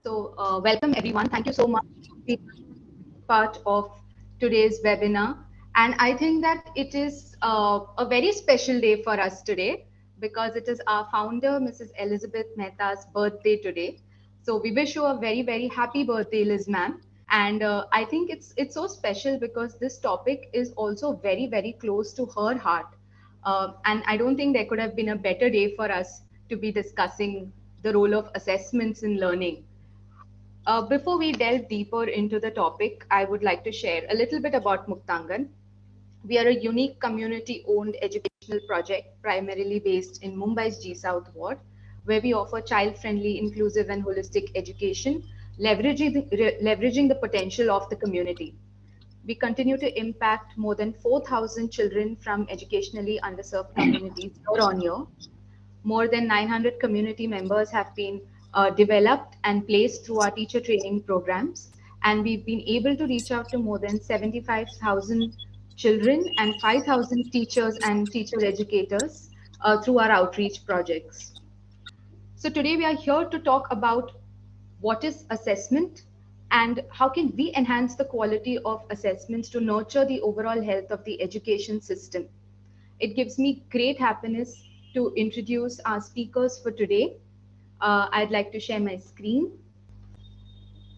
Welcome everyone. Thank you so much for being part of today's webinar. And I think that it is a very special day for us today because it is our founder, Mrs. Elizabeth Mehta's birthday today. So we wish you a very, very happy birthday, Liz ma'am. And I think it's so special because this topic is also very, very close to her heart. And I don't think there could have been a better day for us to be discussing the role of assessments in learning. Before we delve deeper into the topic, I would like to share a little bit about Muktangan. We are a unique community-owned educational project primarily based in Mumbai's G South ward, where we offer child-friendly, inclusive and holistic education, leveraging the potential of the community. We continue to impact more than 4,000 children from educationally underserved communities year on year. More than 900 community members have been developed and placed through our teacher training programs. And we've been able to reach out to more than 75,000 children and 5,000 teachers and teacher educators through our outreach projects. So today we are here to talk about what is assessment and how can we enhance the quality of assessments to nurture the overall health of the education system. It gives me great happiness to introduce our speakers for today. I'd like to share my screen.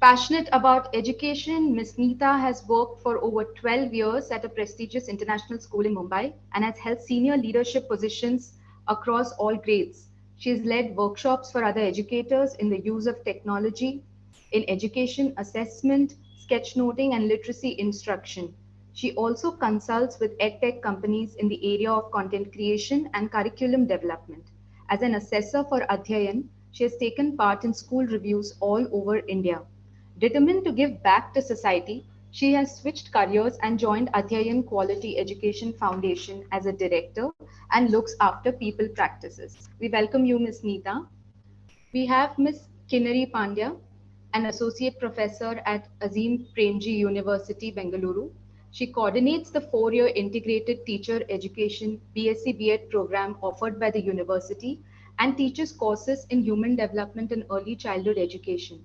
Passionate about education, Ms. Nita has worked for over 12 years at a prestigious international school in Mumbai and has held senior leadership positions across all grades. She has led workshops for other educators in the use of technology in education, assessment, sketchnoting, and literacy instruction. She also consults with edtech companies in the area of content creation and curriculum development. As an assessor for Adhyayan, she has taken part in school reviews all over India. Determined to give back to society, she has switched careers and joined Adhyayan Quality Education Foundation as a director and looks after people practices. We welcome you, Ms. Nita. We have Ms.Kinnari Pandya, an associate professor at Azim Premji University, Bengaluru. She coordinates the 4-year integrated teacher education BSc B.Ed program offered by the university and teaches courses in human development and early childhood education.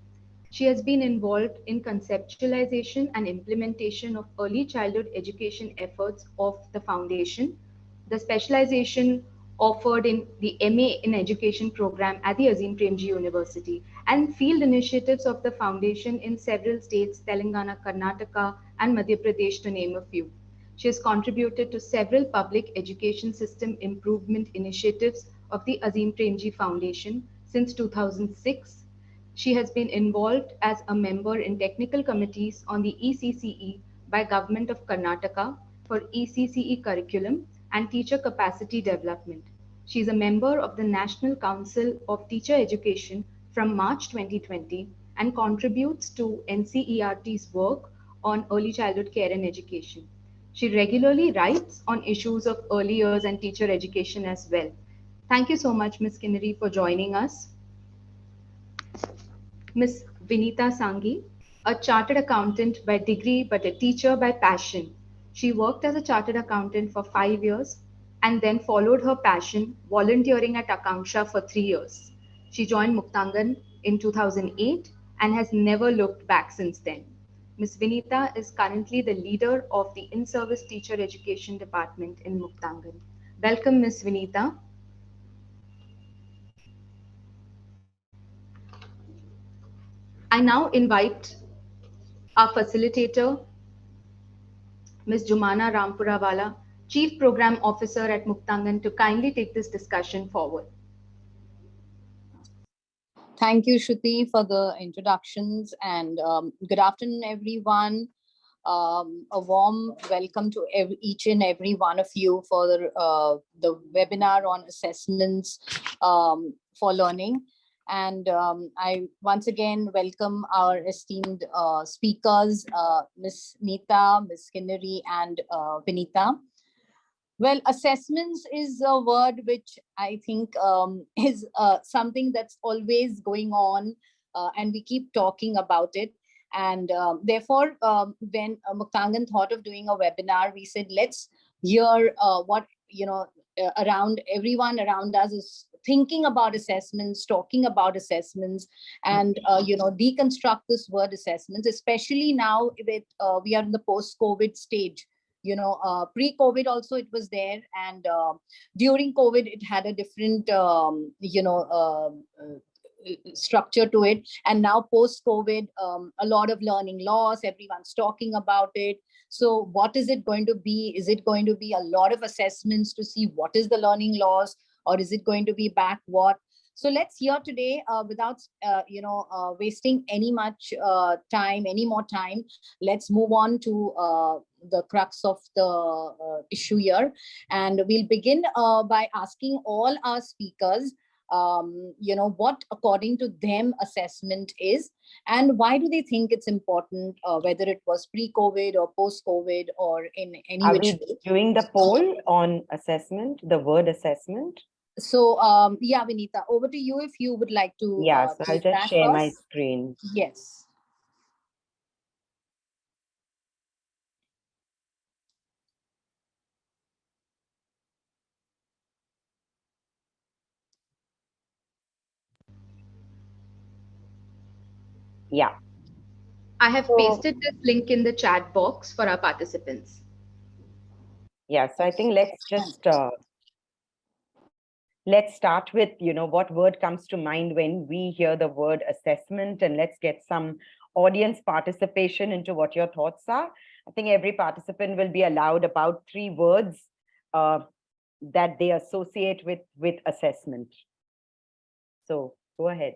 She has been involved in conceptualization and implementation of early childhood education efforts of the foundation, the specialization offered in the MA in Education program at the Azim Premji University, and field initiatives of the foundation in several states, Telangana, Karnataka, and Madhya Pradesh, to name a few. She has contributed to several public education system improvement initiatives of the Azim Premji Foundation since 2006. She has been involved as a member in technical committees on the ECCE by Government of Karnataka for ECCE curriculum and teacher capacity development. She is a member of the National Council of Teacher Education from March 2020 and contributes to NCERT's work on early childhood care and education. She regularly writes on issues of early years and teacher education as well. Thank you so much, Ms. Kinnari, for joining us. Ms. Vinita Sanghi, a chartered accountant by degree but a teacher by passion. She worked as a chartered accountant for 5 years and then followed her passion, volunteering at Akanksha for 3 years. She joined Muktangan in 2008 and has never looked back since then. Ms. Vinita is currently the leader of the in-service teacher education department in Muktangan. Welcome, Ms. Vinita. I now invite our facilitator, Ms.Jumana Rampurawala, Chief Program Officer at Muktangan, to kindly take this discussion forward. Thank you, Shruti, for the introductions, and good afternoon, everyone. A warm welcome to each and every one of you for the webinar on assessments for learning. And I once again welcome our esteemed speakers, Ms. Nita, Ms.Kinnari, and Vinita. Well, assessments is a word which I think is something that's always going on, and we keep talking about it. And therefore, when Muktangan thought of doing a webinar, we said, let's hear what, around everyone around us is thinking about assessments, talking about assessments, and deconstruct this word assessments, especially now with we are in the post-COVID stage. Pre-COVID also it was there, and during COVID it had a different structure to it, and now post-COVID, a lot of learning loss, everyone's talking about it. So what is it going to be? Is it going to be a lot of assessments to see what is the learning loss, or is it going to be back what? So let's hear today, without wasting any more time. Let's move on to the crux of the issue here, and we'll begin by asking all our speakers, what according to them assessment is, and why do they think it's important, whether it was pre-COVID or post-COVID or in any which way. Are we doing the poll on assessment, the word assessment? So, yeah, Vinita, over to you if you would like to. Yeah, so I'll just share my screen. Yes. Yeah. I have pasted this link in the chat box for our participants. Yeah, so I think let's just let's start with, what word comes to mind when we hear the word assessment, and let's get some audience participation into what your thoughts are. I think every participant will be allowed about 3 words that they associate with assessment. So go ahead.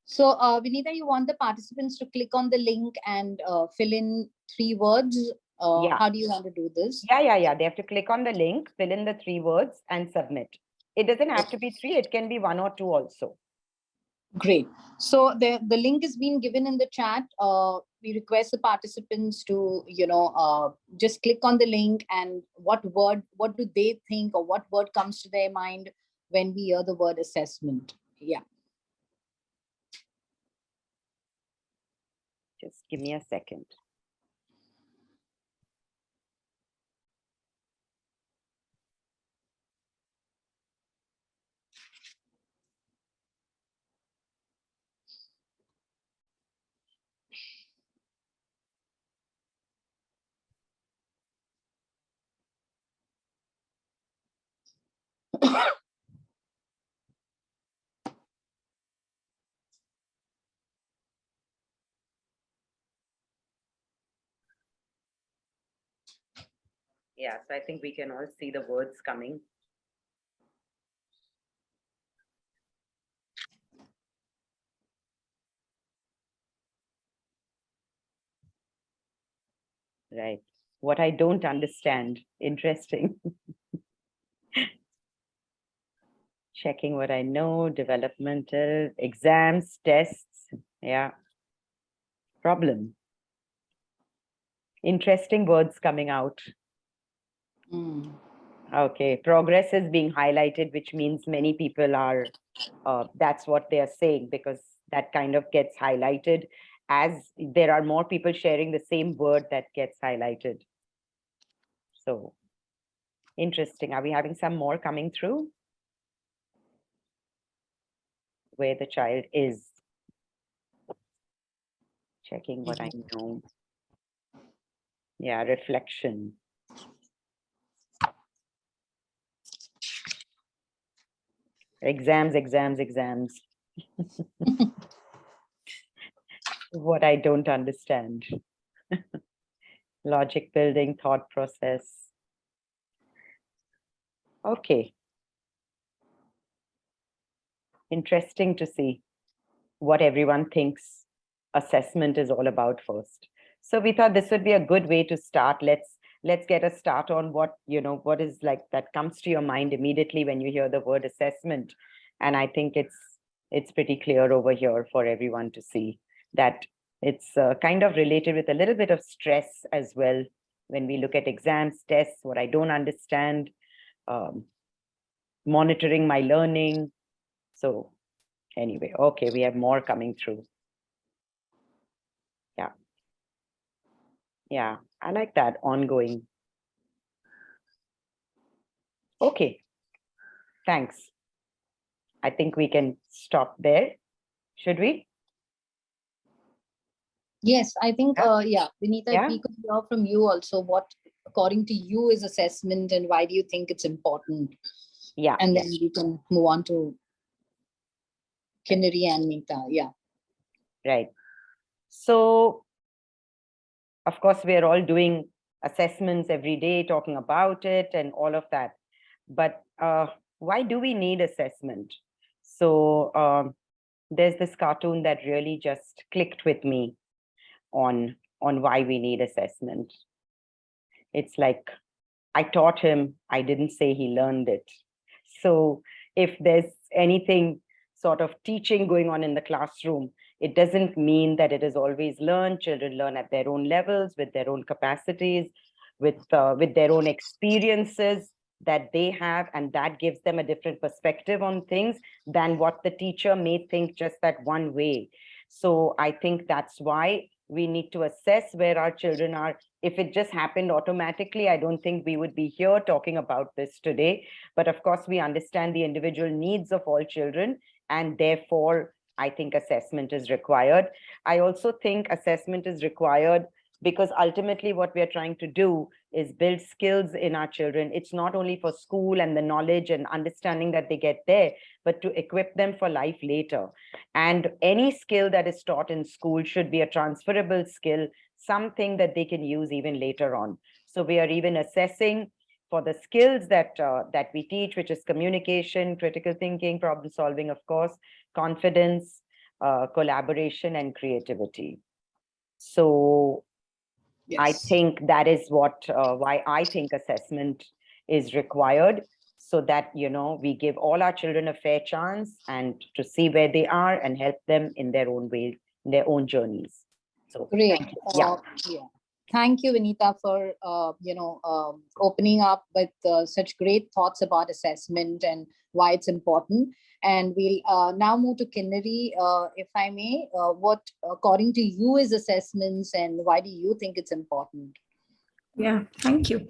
So, Vinita, you want the participants to click on the link and fill in 3 words? Yeah. How do you want to do this? Yeah. They have to click on the link, fill in the 3 words and submit. It doesn't have to be 3, it can be 1 or 2 also. Great. So the link is being given in the chat. We request the participants to, just click on the link, and what do they think, or what word comes to their mind when we hear the word assessment? Yeah. Just give me a second. Yeah, so I think we can all see the words coming. Right. What I don't understand. Interesting. Checking what I know, developmental, exams, tests. Yeah. Problem. Interesting words coming out. Okay. Progress is being highlighted, which means many people are, that's what they are saying, because that kind of gets highlighted as there are more people sharing the same word that gets highlighted. So interesting. Are we having some more coming through? Where the child is. Checking what I know. Yeah, reflection. Exams. What I don't understand. Logic building, thought process. Okay. Interesting to see what everyone thinks assessment is all about first. So we thought this would be a good way to start. Let's get a start on what, what is like that comes to your mind immediately when you hear the word assessment. And I think it's pretty clear over here for everyone to see that it's kind of related with a little bit of stress as well. When we look at exams, tests, what I don't understand, monitoring my learning. So anyway, okay, we have more coming through. Yeah, I like that, ongoing. Okay, thanks. I think we can stop there. Should we? Yes, I think, Yeah. Vinita, Yeah. if we could hear from you also, what, according to you, is assessment and why do you think it's important? Yeah. And then we can move on to Kinnari and Nita. Yeah. Right. So, of course, we are all doing assessments every day, talking about it and all of that. But why do we need assessment? So there's this cartoon that really just clicked with me on why we need assessment. It's like, I taught him, I didn't say he learned it. So if there's anything sort of teaching going on in the classroom, it doesn't mean that it is always learned. Children learn at their own levels, with their own capacities, with their own experiences that they have, and that gives them a different perspective on things than what the teacher may think just that one way. So I think that's why we need to assess where our children are. If it just happened automatically, I don't think we would be here talking about this today. But of course, we understand the individual needs of all children, and therefore, I think assessment is required. I also think assessment is required because ultimately what we are trying to do is build skills in our children. It's not only for school and the knowledge and understanding that they get there, but to equip them for life later. And any skill that is taught in school should be a transferable skill, something that they can use even later on. So we are even assessing for the skills that that we teach, which is communication, critical thinking, problem solving, of course, confidence, collaboration, and creativity. So yes. I think that is what why I think assessment is required, so that, you know, we give all our children a fair chance and to see where they are and help them in their own way, in their own journeys. So great. Yeah. Thank you, Vinita, for opening up with such great thoughts about assessment and why it's important. And we'll now move to Kinnari, if I may. What, according to you, is assessments and why do you think it's important? Yeah, thank you.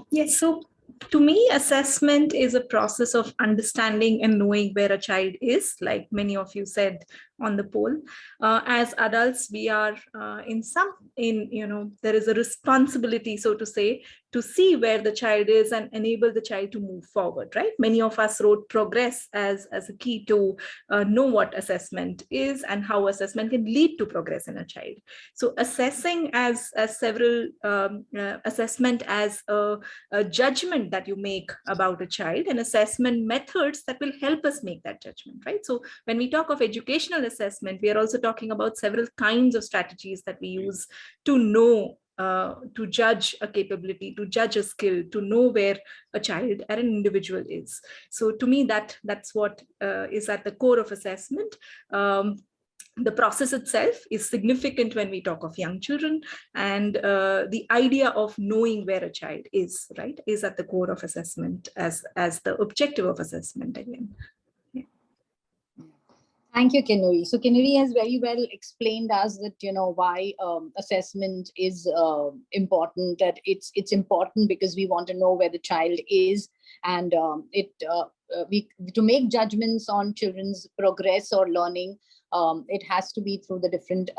Yes, so to me, assessment is a process of understanding and knowing where a child is, like many of you said on the poll. As adults, we are there is a responsibility, so to say, to see where the child is and enable the child to move forward, right? Many of us wrote progress as a key to know what assessment is and how assessment can lead to progress in a child. So assessing as several assessment as a judgment that you make about a child, and assessment methods that will help us make that judgment, right? So when we talk of educational assessment, we are also talking about several kinds of strategies that we use to know, to judge a capability, to judge a skill, to know where a child or an individual is. So to me, that's what is at the core of assessment. The process itself is significant when we talk of young children, and the idea of knowing where a child is, right, is at the core of assessment as the objective of assessment again. Thank you, Kinnari. So Kinnari has very well explained us that, you know, why assessment is important, that it's important because we want to know where the child is, and to make judgments on children's progress or learning, it has to be through the different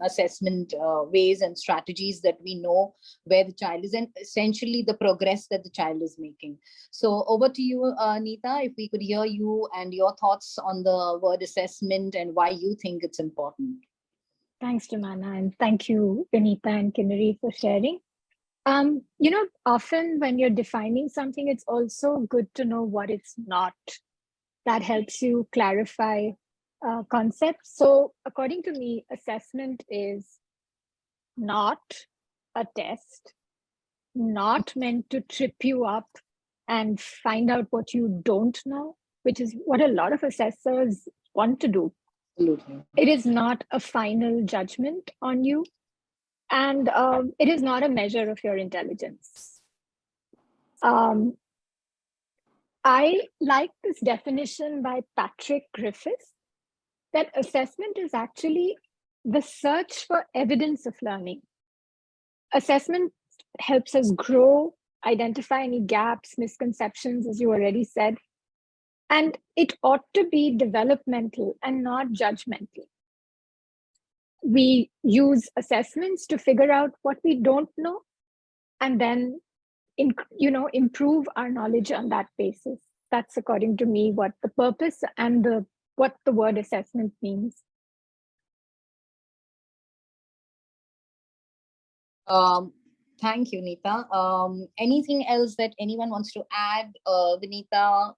assessment ways and strategies that we know where the child is and essentially the progress that the child is making. So over to you, Nita, if we could hear you and your thoughts on the word assessment and why you think it's important. Thanks, Jumana, and thank you, Vinita and Kinnari, for sharing. Often when you're defining something, it's also good to know what it's not. That helps you clarify concepts. So according to me, assessment is not a test, not meant to trip you up and find out what you don't know, which is what a lot of assessors want to do. Absolutely. It is not a final judgment on you, and it is not a measure of your intelligence. I like this definition by Patrick Griffiths, that assessment is actually the search for evidence of learning. Assessment helps us grow identify any gaps, misconceptions, as you already said. And it ought to be developmental and not judgmental. We use assessments to figure out what we don't know, and then improve our knowledge on that basis. That's, according to me, what the purpose and what the word assessment means. Thank you, Nita. Anything else that anyone wants to add? Vinita,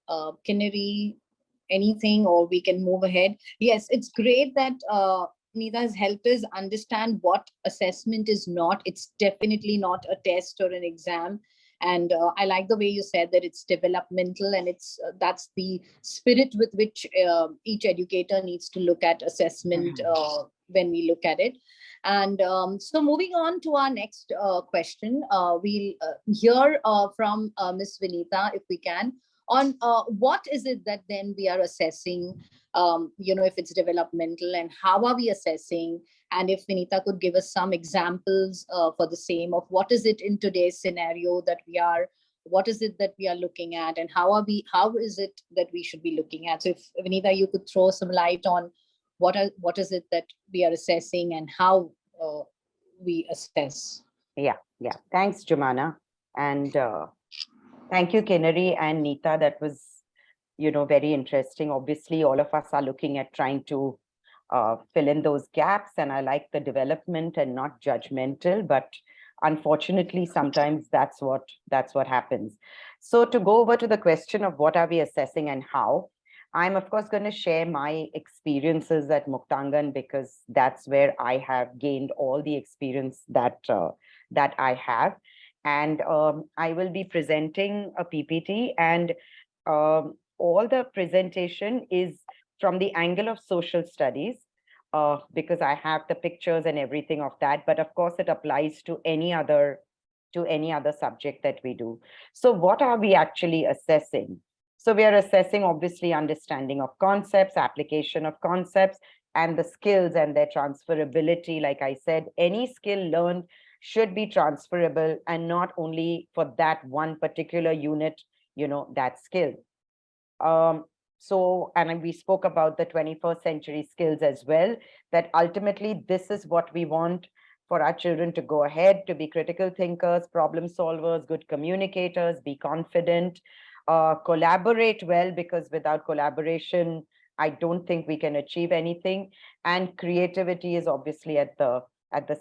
Kinnari, anything, or we can move ahead? Yes, it's great that Nita has helped us understand what assessment is not. It's definitely not a test or an exam. And I like the way you said that it's developmental, and it's that's the spirit with which each educator needs to look at assessment when we look at it. And so moving on to our next question, we'll hear from Ms. Vinita, if we can, on what is it that then we are assessing, if it's developmental, and how are we assessing? And if Vinita could give us some examples for the same of what is it in today's scenario that what is it that we are looking at, and how is it that we should be looking at? So if Vinita, you could throw some light on what is it that we are assessing and how we assess. Yeah. Thanks, Jumana. And thank you, Kinnari and Nita. That was, very interesting. Obviously, all of us are looking at trying to fill in those gaps. And I like the development and not judgmental, but unfortunately, sometimes that's what happens. So to go over to the question of what are we assessing and how, I'm of course going to share my experiences at Muktangan, because that's where I have gained all the experience that I have. And I will be presenting a PPT, and all the presentation is from the angle of social studies, because I have the pictures and everything of that. But of course, it applies to any other subject that we do. So what are we actually assessing? So we are assessing, obviously, understanding of concepts, application of concepts, and the skills and their transferability. Like I said, any skill learned should be transferable, and not only for that one particular unit, that skill. And we spoke about the 21st century skills as well, that ultimately this is what we want for our children to go ahead, to be critical thinkers, problem solvers, good communicators, be confident, collaborate well, because without collaboration, I don't think we can achieve anything. And creativity is obviously at the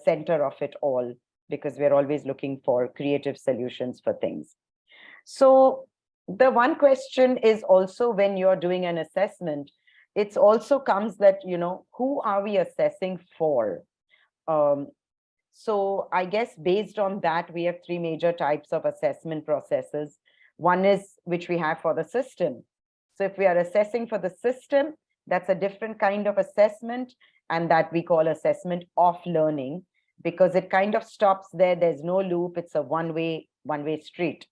center of it all, because we're always looking for creative solutions for things. So the one question is also, when you're doing an assessment, it's also comes that, who are we assessing for? So I guess based on that, we have three major types of assessment processes. One is which we have for the system. So if we are assessing for the system, that's a different kind of assessment, and that we call assessment of learning, because it kind of stops there. There's no loop. It's a one-way street.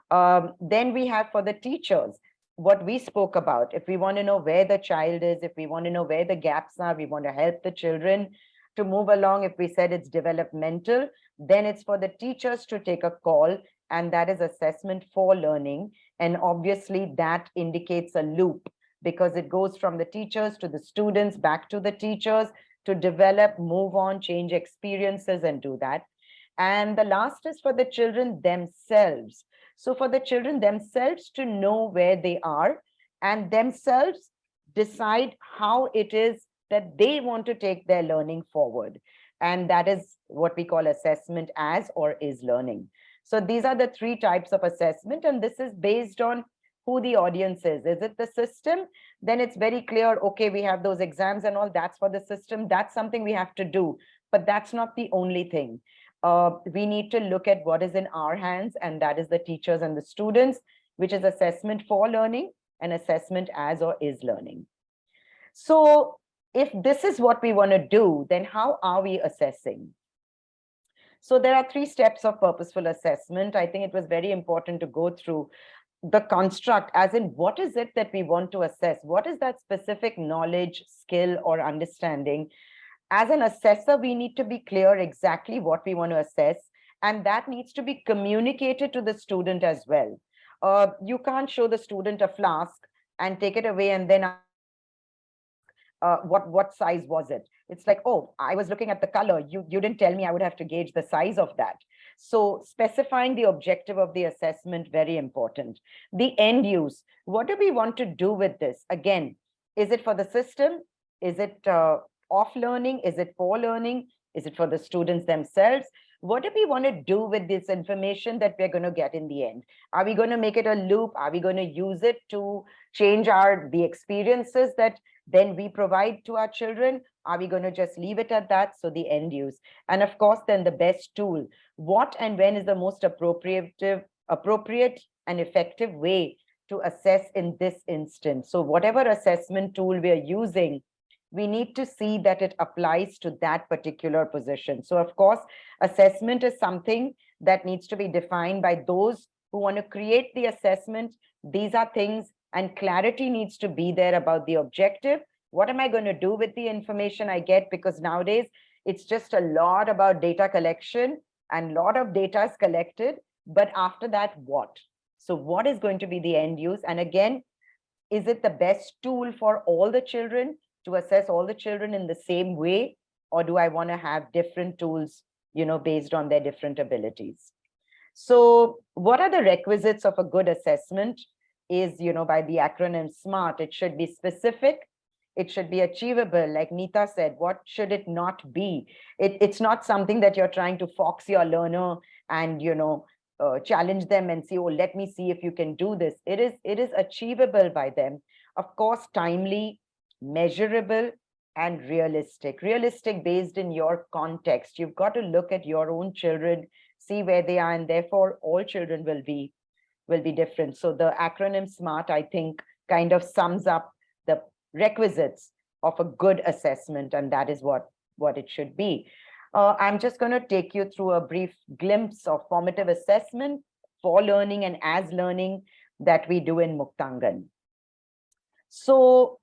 Then we have for the teachers, what we spoke about. If we want to know where the child is, if we want to know where the gaps are, we want to help the children to move along. If we said it's developmental, then it's for the teachers to take a call, and that is assessment for learning. And obviously that indicates a loop, because it goes from the teachers to the students, back to the teachers, to develop, move on, change experiences, and do that. And the last is for the children themselves. So for the children themselves to know where they are, and themselves decide how it is that they want to take their learning forward. And that is what we call assessment as or is learning. So these are the three types of assessment, and this is based on who the audience is. Is it the system? Then it's very clear, okay, we have those exams and all, that's for the system. That's something we have to do, but that's not the only thing. We need to look at what is in our hands, and that is the teachers and the students, which is assessment for learning and assessment as or is learning. So if this is what we want to do, then how are we assessing? So there are three steps of purposeful assessment. I think it was very important to go through the construct, as in what is it that we want to assess? What is that specific knowledge, skill, or understanding? As an assessor, we need to be clear exactly what we want to assess, And that needs to be communicated to the student as well. You can't show the student a flask and take it away and then what size was it? It's like, oh, I was looking at the color. You didn't tell me. I would have to gauge the size of that. So specifying the objective of the assessment, very important. The end use. What do we want to do with this? Again, is it for the system? Is it off learning? Is it for learning? Is it for the students themselves? What do we want to do with this information that we're going to get in the end? Are we going to make it a loop? Are we going to use it to change the experiences that then we provide to our children? Are we going to just leave it at that? So the end use. And of course, then the best tool. What and when is the most appropriate and effective way to assess in this instance? So whatever assessment tool we are using, we need to see that it applies to that particular position. So of course, assessment is something that needs to be defined by those who want to create the assessment. These are things, and clarity needs to be there about the objective. What am I going to do with the information I get? Because nowadays, it's just a lot about data collection, and a lot of data is collected. But after that, what? So what is going to be the end use? And again, is it the best tool for all the children, to assess all the children in the same way? Or do I want to have different tools, based on their different abilities? So what are the requisites of a good assessment? Is, by the acronym SMART, it should be specific, it should be achievable. Like Nita said, what should it not be? It's not something that you're trying to fox your learner and, challenge them and say, oh, let me see if you can do this. It is achievable by them. Of course, timely, measurable, and realistic. Realistic based in your context. You've got to look at your own children, see where they are, and therefore all children will be different. So the acronym SMART, I think, kind of sums up the requisites of a good assessment, and that is what it should be. I'm just going to take you through a brief glimpse of formative assessment, for learning and as learning, that we do in Muktangan. So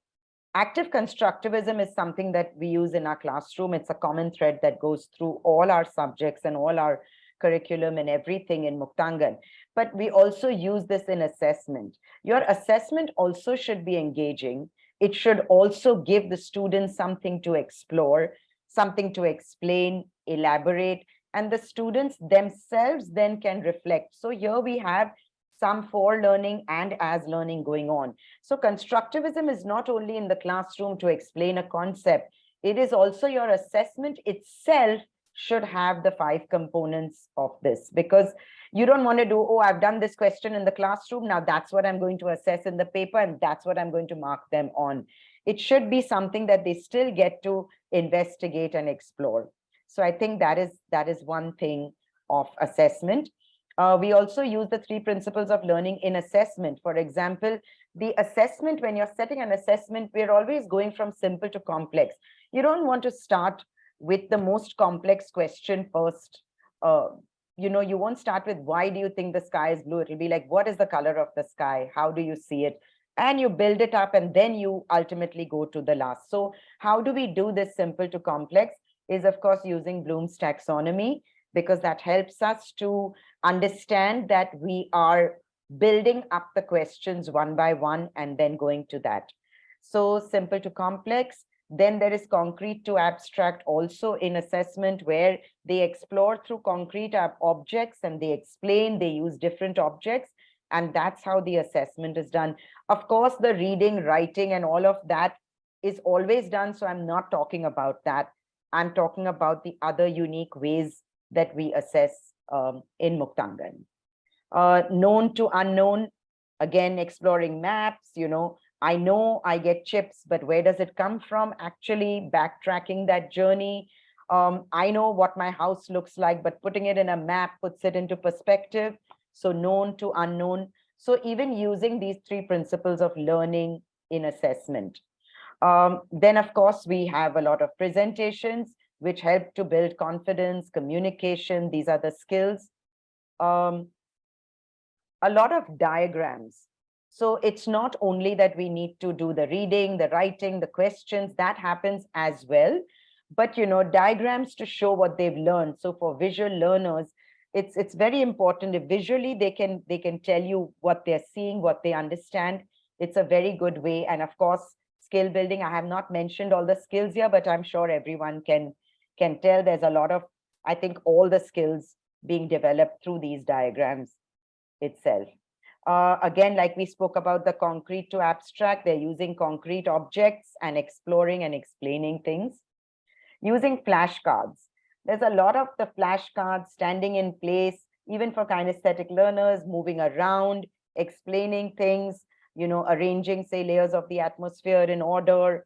active constructivism is something that we use in our classroom. It's a common thread that goes through all our subjects and all our curriculum and everything in Muktangan. But we also use this in assessment. Your assessment also should be engaging. It should also give the students something to explore, something to explain, elaborate, and the students themselves then can reflect. So here we have some for learning and as learning going on. So constructivism is not only in the classroom to explain a concept, it is also your assessment itself should have the 5 components of this, because you don't want to do, oh, I've done this question in the classroom, now that's what I'm going to assess in the paper and that's what I'm going to mark them on. It should be something that they still get to investigate and explore. So I think that is one thing of assessment. We also use the 3 principles of learning in assessment. For example, the assessment, when you're setting an assessment, we're always going from simple to complex. You don't want to start with the most complex question first. You won't start with, why do you think the sky is blue? It'll be like, what is the color of the sky? How do you see it? And you build it up and then you ultimately go to the last. So how do we do this simple to complex? Is of course using Bloom's taxonomy, because that helps us to understand that we are building up the questions one by one and then going to that. So simple to complex. Then there is concrete to abstract also in assessment, where they explore through concrete objects and they explain, they use different objects, and that's how the assessment is done. Of course, the reading, writing, and all of that is always done. So I'm not talking about that. I'm talking about the other unique ways that we assess in Muktangan. Known to unknown, again, exploring maps, I know I get chips, but where does it come from? Actually backtracking that journey. I know what my house looks like, but putting it in a map puts it into perspective. So known to unknown. So even using these 3 principles of learning in assessment. Then, of course, we have a lot of presentations which help to build confidence, communication. These are the skills. A lot of diagrams. So it's not only that we need to do the reading, the writing, the questions, that happens as well. But, diagrams to show what they've learned. So for visual learners, it's very important. If visually they can tell you what they're seeing, what they understand, it's a very good way. And of course, skill building, I have not mentioned all the skills here, but I'm sure everyone can tell there's a lot of, I think, all the skills being developed through these diagrams itself. Again, like we spoke about the concrete to abstract, they're using concrete objects and exploring and explaining things. Using flashcards. There's a lot of the flashcards standing in place, even for kinesthetic learners, moving around, explaining things, arranging, say, layers of the atmosphere in order,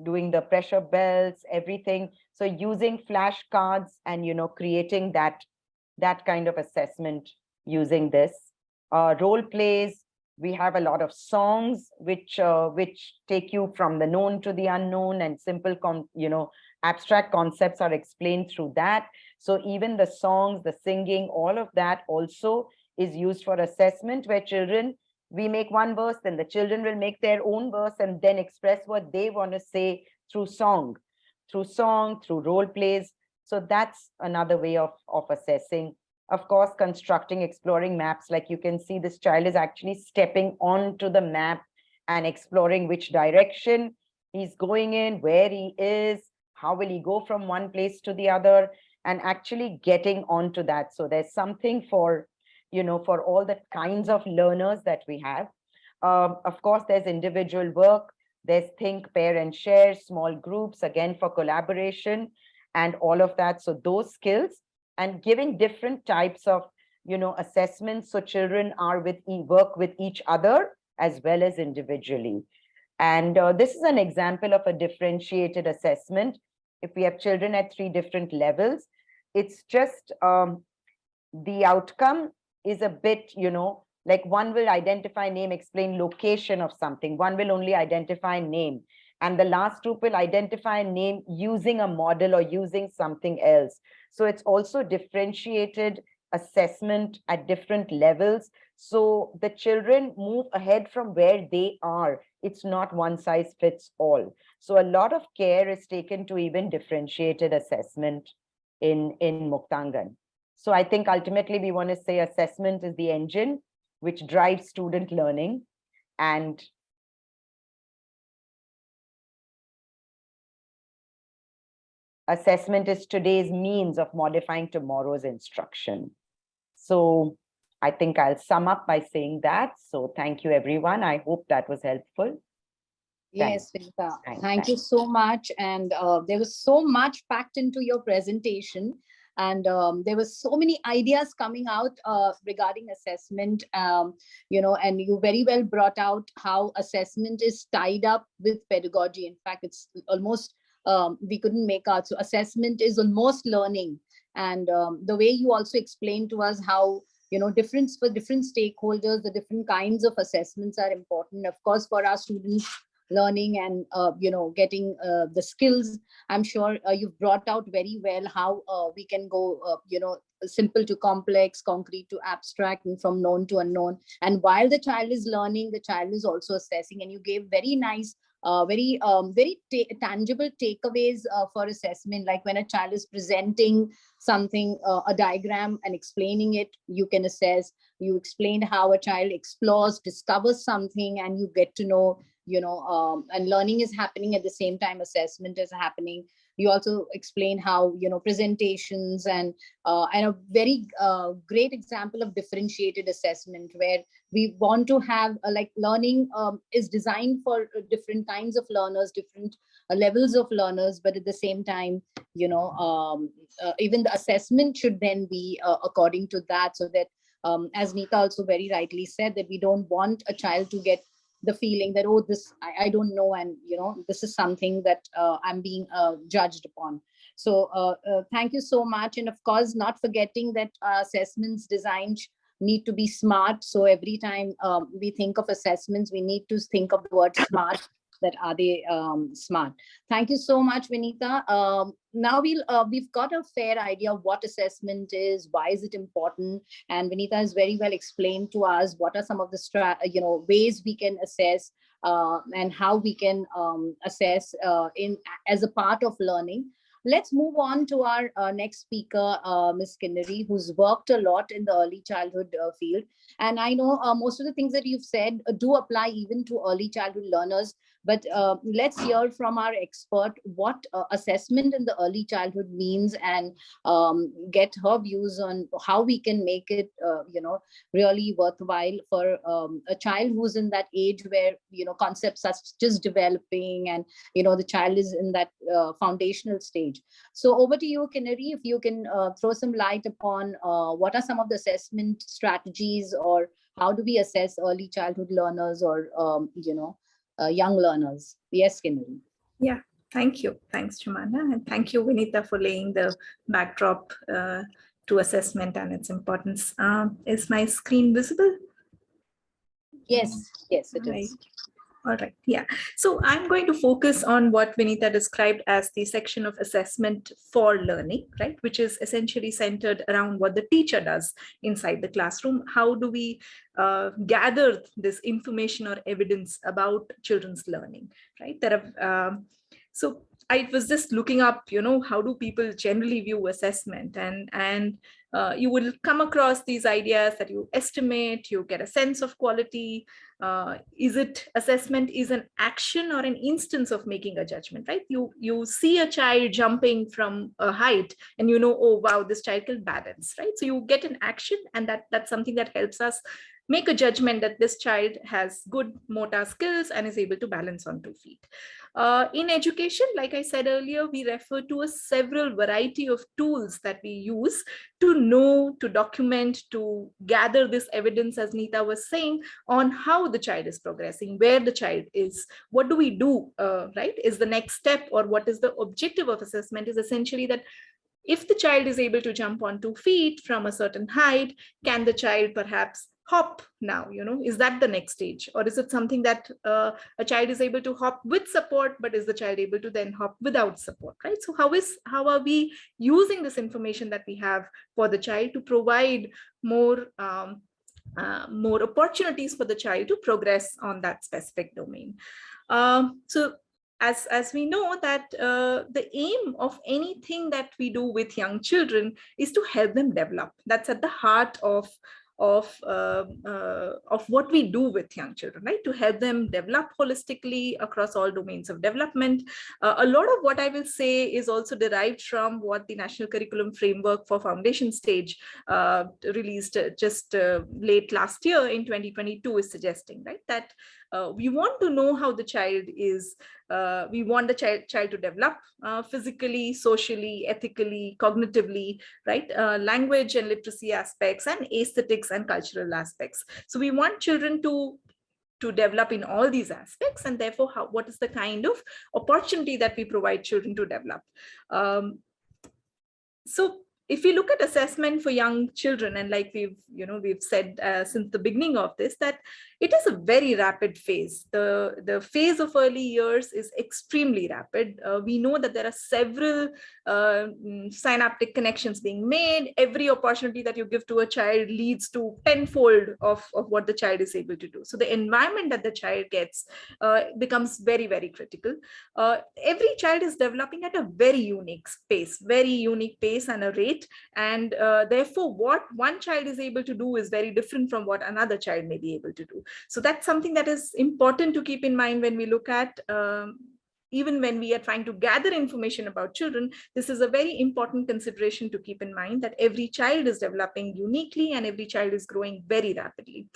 doing the pressure belts, everything. So using flashcards and, creating that kind of assessment using this. Role plays, we have a lot of songs which take you from the known to the unknown, and simple abstract concepts are explained through that. So even the songs, the singing, all of that also is used for assessment, where children, we make one verse, then the children will make their own verse and then express what they want to say through song, through role plays. So that's another way of assessing. Of course, constructing, exploring maps, like you can see this child is actually stepping onto the map and exploring which direction he's going in, where he is, how will he go from one place to the other, and actually getting onto that. So there's something for, for all the kinds of learners that we have. Of course, there's individual work, there's think, pair, and share, small groups, again, for collaboration and all of that. So those skills, and giving different types of, assessments, so children are work with each other as well as individually. And this is an example of a differentiated assessment. If we have children at 3 different levels, it's just the outcome is a bit, like one will identify name, explain location of something. One will only identify name. And the last group will identify name using a model or using something else. So it's also differentiated assessment at different levels. So the children move ahead from where they are. It's not one size fits all. So a lot of care is taken to even differentiated assessment in Muktangan. So I think ultimately we want to say assessment is the engine which drives student learning, and assessment is today's means of modifying tomorrow's instruction. So I think I'll sum up by saying that. So thank you, everyone. I hope that was helpful. Yes, Vinita. Thank you so much. And there was so much packed into your presentation. And there were so many ideas coming out regarding assessment, and you very well brought out how assessment is tied up with pedagogy. In fact, it's almost, we couldn't make out. So assessment is almost learning. And the way you also explained to us how, different for different stakeholders, the different kinds of assessments are important. Of course, for our students, learning and getting the skills. I'm sure you've brought out very well how we can go simple to complex, concrete to abstract, and from known to unknown. And while the child is learning, the child is also assessing. And you gave very nice very tangible takeaways for assessment, like when a child is presenting something, a diagram, and explaining it, you can assess. You explained how a child explores, discovers something, and you get to know, and learning is happening at the same time assessment is happening. You also explain how, presentations and a very great example of differentiated assessment, where we want to have like learning is designed for different kinds of learners, different levels of learners, but at the same time, even the assessment should then be according to that, so that as Nita also very rightly said, that we don't want a child to get the feeling that, oh, this I don't know, and this is something that I'm being judged upon. So thank you so much. And of course, not forgetting that assessments designed need to be smart. So every time we think of assessments, we need to think of the word smart, that are they smart. Thank you so much, Vinita. Now we've got a fair idea of what assessment is, why is it important, and Vinita has very well explained to us what are some of the ways we can assess and how we can assess as a part of learning. Let's move on to our next speaker, Ms.Kinnari, who's worked a lot in the early childhood field. And I know most of the things that you've said do apply even to early childhood learners. But let's hear from our expert what assessment in the early childhood means, and get her views on how we can make it, really worthwhile for a child who's in that age where, concepts are just developing, and, the child is in that foundational stage. So over to you, Kinnari, if you can throw some light upon what are some of the assessment strategies, or how do we assess early childhood learners, or, young learners. Yes, Kinnari. Yeah, thank you. Thanks, Jumana. And thank you, Vinita, for laying the backdrop to assessment and its importance. Is my screen visible? Yes, yes, it is. All right. Yeah. So I'm going to focus on what Vinita described as the section of assessment for learning, right? Which is essentially centered around what the teacher does inside the classroom. How do we gather this information or evidence about children's learning, right? So I was just looking up, how do people generally view assessment, and you will come across these ideas that you estimate, you get a sense of quality. Assessment is an action or an instance of making a judgment, right? You see a child jumping from a height and oh wow, this child can balance, right? So you get an action, and that's something that helps us make a judgment that this child has good motor skills and is able to balance on 2 feet. In education, like I said earlier, we refer to a several variety of tools that we use to know, to document, to gather this evidence, as Nita was saying, on how the child is progressing, where the child is, what do we do, right? Is the next step, or what is the objective of assessment, is essentially that if the child is able to jump on 2 feet from a certain height, can the child perhaps hop now? Is that the next stage? Or is it something that a child is able to hop with support, but is the child able to then hop without support, right? So how are we using this information that we have for the child to provide more opportunities for the child to progress on that specific domain? So as we know that the aim of anything that we do with young children is to help them develop. That's at the heart of what we do with young children, right? To help them develop holistically across all domains of development. A lot of what I will say is also derived from what the National Curriculum Framework for Foundation Stage released just late last year in 2022 is suggesting, right? That we want to know how the child is, we want the child to develop physically, socially, ethically, cognitively, right? Language and literacy aspects, and aesthetics and cultural aspects. So we want children to develop in all these aspects, and therefore what is the kind of opportunity that we provide children to develop. So if we look at assessment for young children, and like we've said since the beginning of this, that it is a very rapid phase. The phase of early years is extremely rapid. We know that there are several synaptic connections being made. Every opportunity that you give to a child leads to tenfold of what the child is able to do. So the environment that the child gets becomes very, very critical. Every child is developing at a very unique pace and a rate. And therefore, what one child is able to do is very different from what another child may be able to do. So that's something that is important to keep in mind when we look at, even when we are trying to gather information about children. This is a very important consideration to keep in mind, that every child is developing uniquely and every child is growing very rapidly.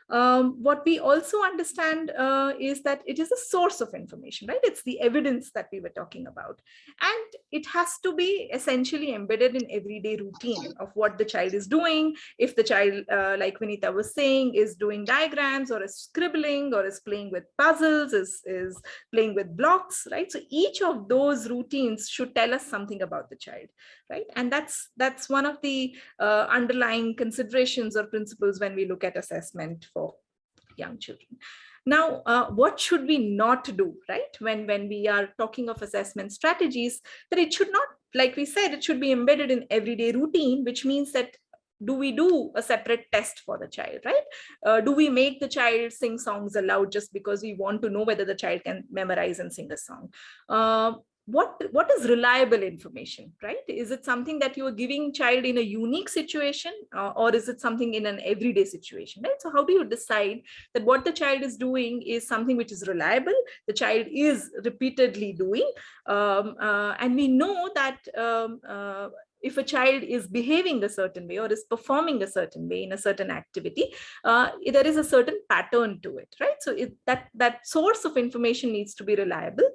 What we also understand is that it is a source of information, right? It's the evidence that we were talking about. And it has to be essentially embedded in everyday routine of what the child is doing. If the child, like Vinita was saying, is doing diagrams, or is scribbling, or is playing with puzzles, is playing with blocks, right? So each of those routines should tell us something about the child, right? And that's one of the underlying considerations or principles when we look at assessment for young children. Now, what should we not do, right? When we are talking of assessment strategies, that it should not, like we said, it should be embedded in everyday routine, which means that do we do a separate test for the child, right? Do we make the child sing songs aloud just because we want to know whether the child can memorize and sing a song? what is reliable information, right? Is it something that you are giving child in a unique situation, or is it something in an everyday situation, right? So how do you decide that what the child is doing is something which is reliable, the child is repeatedly doing, and we know that if a child is behaving a certain way or is performing a certain way in a certain activity, there is a certain pattern to it, right? So that source of information needs to be reliable,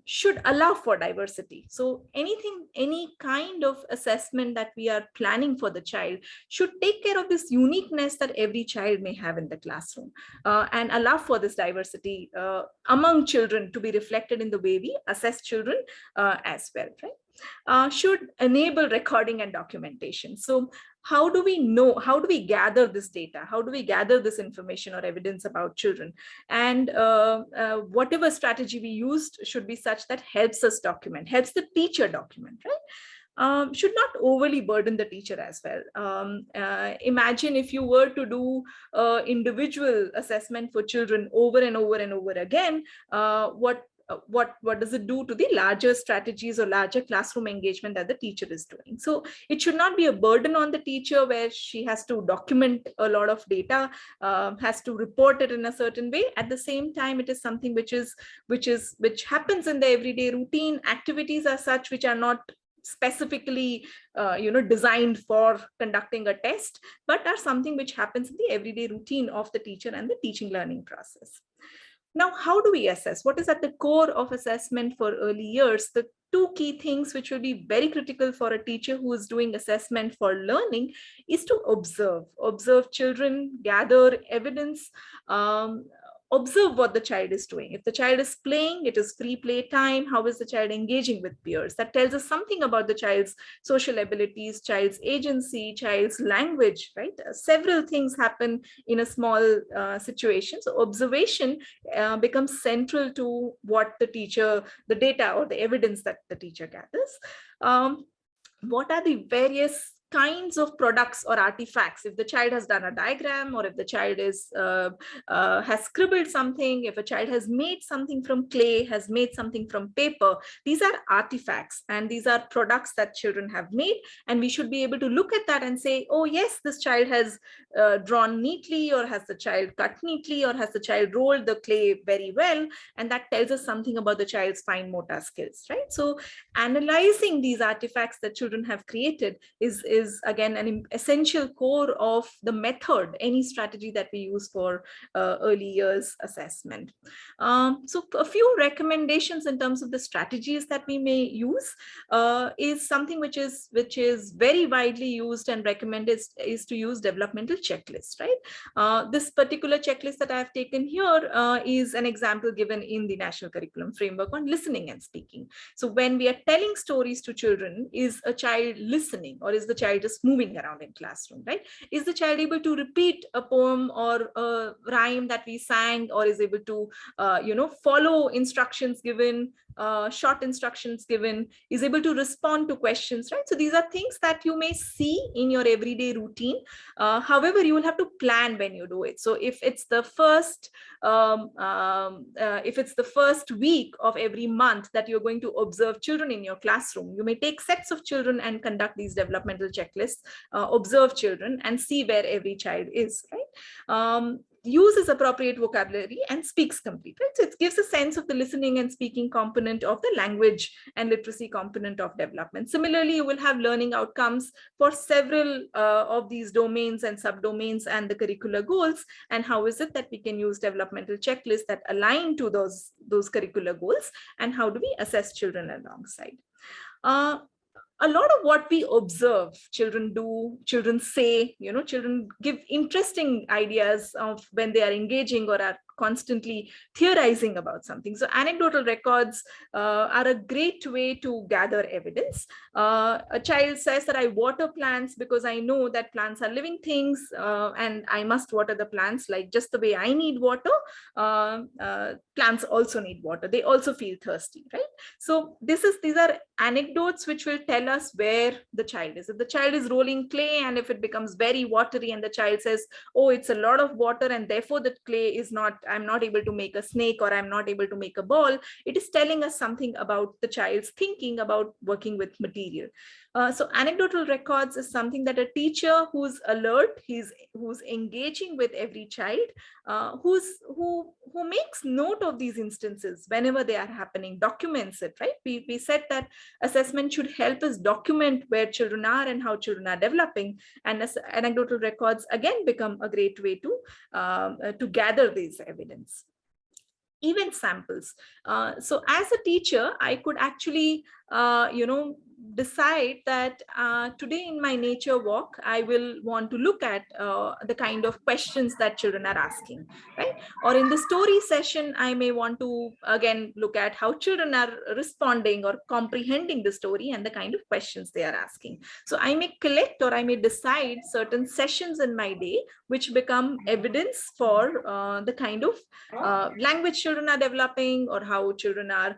should allow for diversity. So any kind of assessment that we are planning for the child should take care of this uniqueness that every child may have in the classroom, and allow for this diversity among children to be reflected in the way we assess children as well, right? Should enable recording and documentation. So how do we know, how do we gather this data? How do we gather this information or evidence about children? And whatever strategy we used should be such that helps us document, helps the teacher document, right? Should not overly burden the teacher as well. Imagine if you were to do individual assessment for children over and over and over again, what does it do to the larger strategies or larger classroom engagement that the teacher is doing? So it should not be a burden on the teacher where she has to document a lot of data, has to report it in a certain way. At the same time, it is something which happens in the everyday routine. Activities are such which are not specifically designed for conducting a test, but are something which happens in the everyday routine of the teacher and the teaching learning process. Now, how do we assess? What is at the core of assessment for early years? The two key things which will be very critical for a teacher who is doing assessment for learning is to observe children, gather evidence, observe what the child is doing. If the child is playing, it is free play time. How is the child engaging with peers? That tells us something about the child's social abilities, child's agency, child's language, right? Several things happen in a small situation. So observation becomes central to what the teacher, the data or the evidence that the teacher gathers. What are the various kinds of products or artifacts? If the child has done a diagram, or if the child is has scribbled something, if a child has made something from clay, has made something from paper, these are artifacts and these are products that children have made, and we should be able to look at that and say, oh yes, this child has drawn neatly, or has the child cut neatly, or has the child rolled the clay very well, and that tells us something about the child's fine motor skills, right? So analyzing these artifacts that children have created is again an essential core of the method, any strategy that we use for early years assessment. So a few recommendations in terms of the strategies that we may use is something which is very widely used and recommended is to use developmental checklists, right? This particular checklist that I have taken here is an example given in the National Curriculum Framework on listening and speaking. So when we are telling stories to children, is a child listening, or is the child just moving around in classroom, right? Is the child able to repeat a poem or a rhyme that we sang, or is able to follow instructions given, short instructions given, is able to respond to questions, right? So these are things that you may see in your everyday routine. However, you will have to plan when you do it. So if it's the first week of every month that you're going to observe children in your classroom, you may take sets of children and conduct these developmental checklists, observe children and see where every child is, right? Uses appropriate vocabulary and speaks complete, right? So it gives a sense of the listening and speaking component of the language and literacy component of development. Similarly, you will have learning outcomes for several of these domains and subdomains and the curricular goals. And how is it that we can use developmental checklists that align to those curricular goals? And how do we assess children alongside? A lot of what we observe children do, children say, children give interesting ideas of when they are engaging or are constantly theorizing about something. So anecdotal records are a great way to gather evidence. A child says that I water plants because I know that plants are living things and I must water the plants like just the way I need water. Plants also need water. They also feel thirsty, right? So these are anecdotes which will tell us where the child is. If the child is rolling clay and if it becomes very watery and the child says, oh, it's a lot of water and therefore the clay is not I'm not able to make a snake, or I'm not able to make a ball, it is telling us something about the child's thinking about working with material. So anecdotal records is something that a teacher who's alert, who's engaging with every child, who makes note of these instances whenever they are happening, documents it, right? We said that assessment should help us document where children are and how children are developing, and as anecdotal records again become a great way to gather this evidence. Event samples. So as a teacher, I could actually, decide that today in my nature walk, I will want to look at the kind of questions that children are asking, right? Or in the story session, I may want to again look at how children are responding or comprehending the story and the kind of questions they are asking. So I may collect, or I may decide certain sessions in my day which become evidence for the kind of language children are developing, or how children are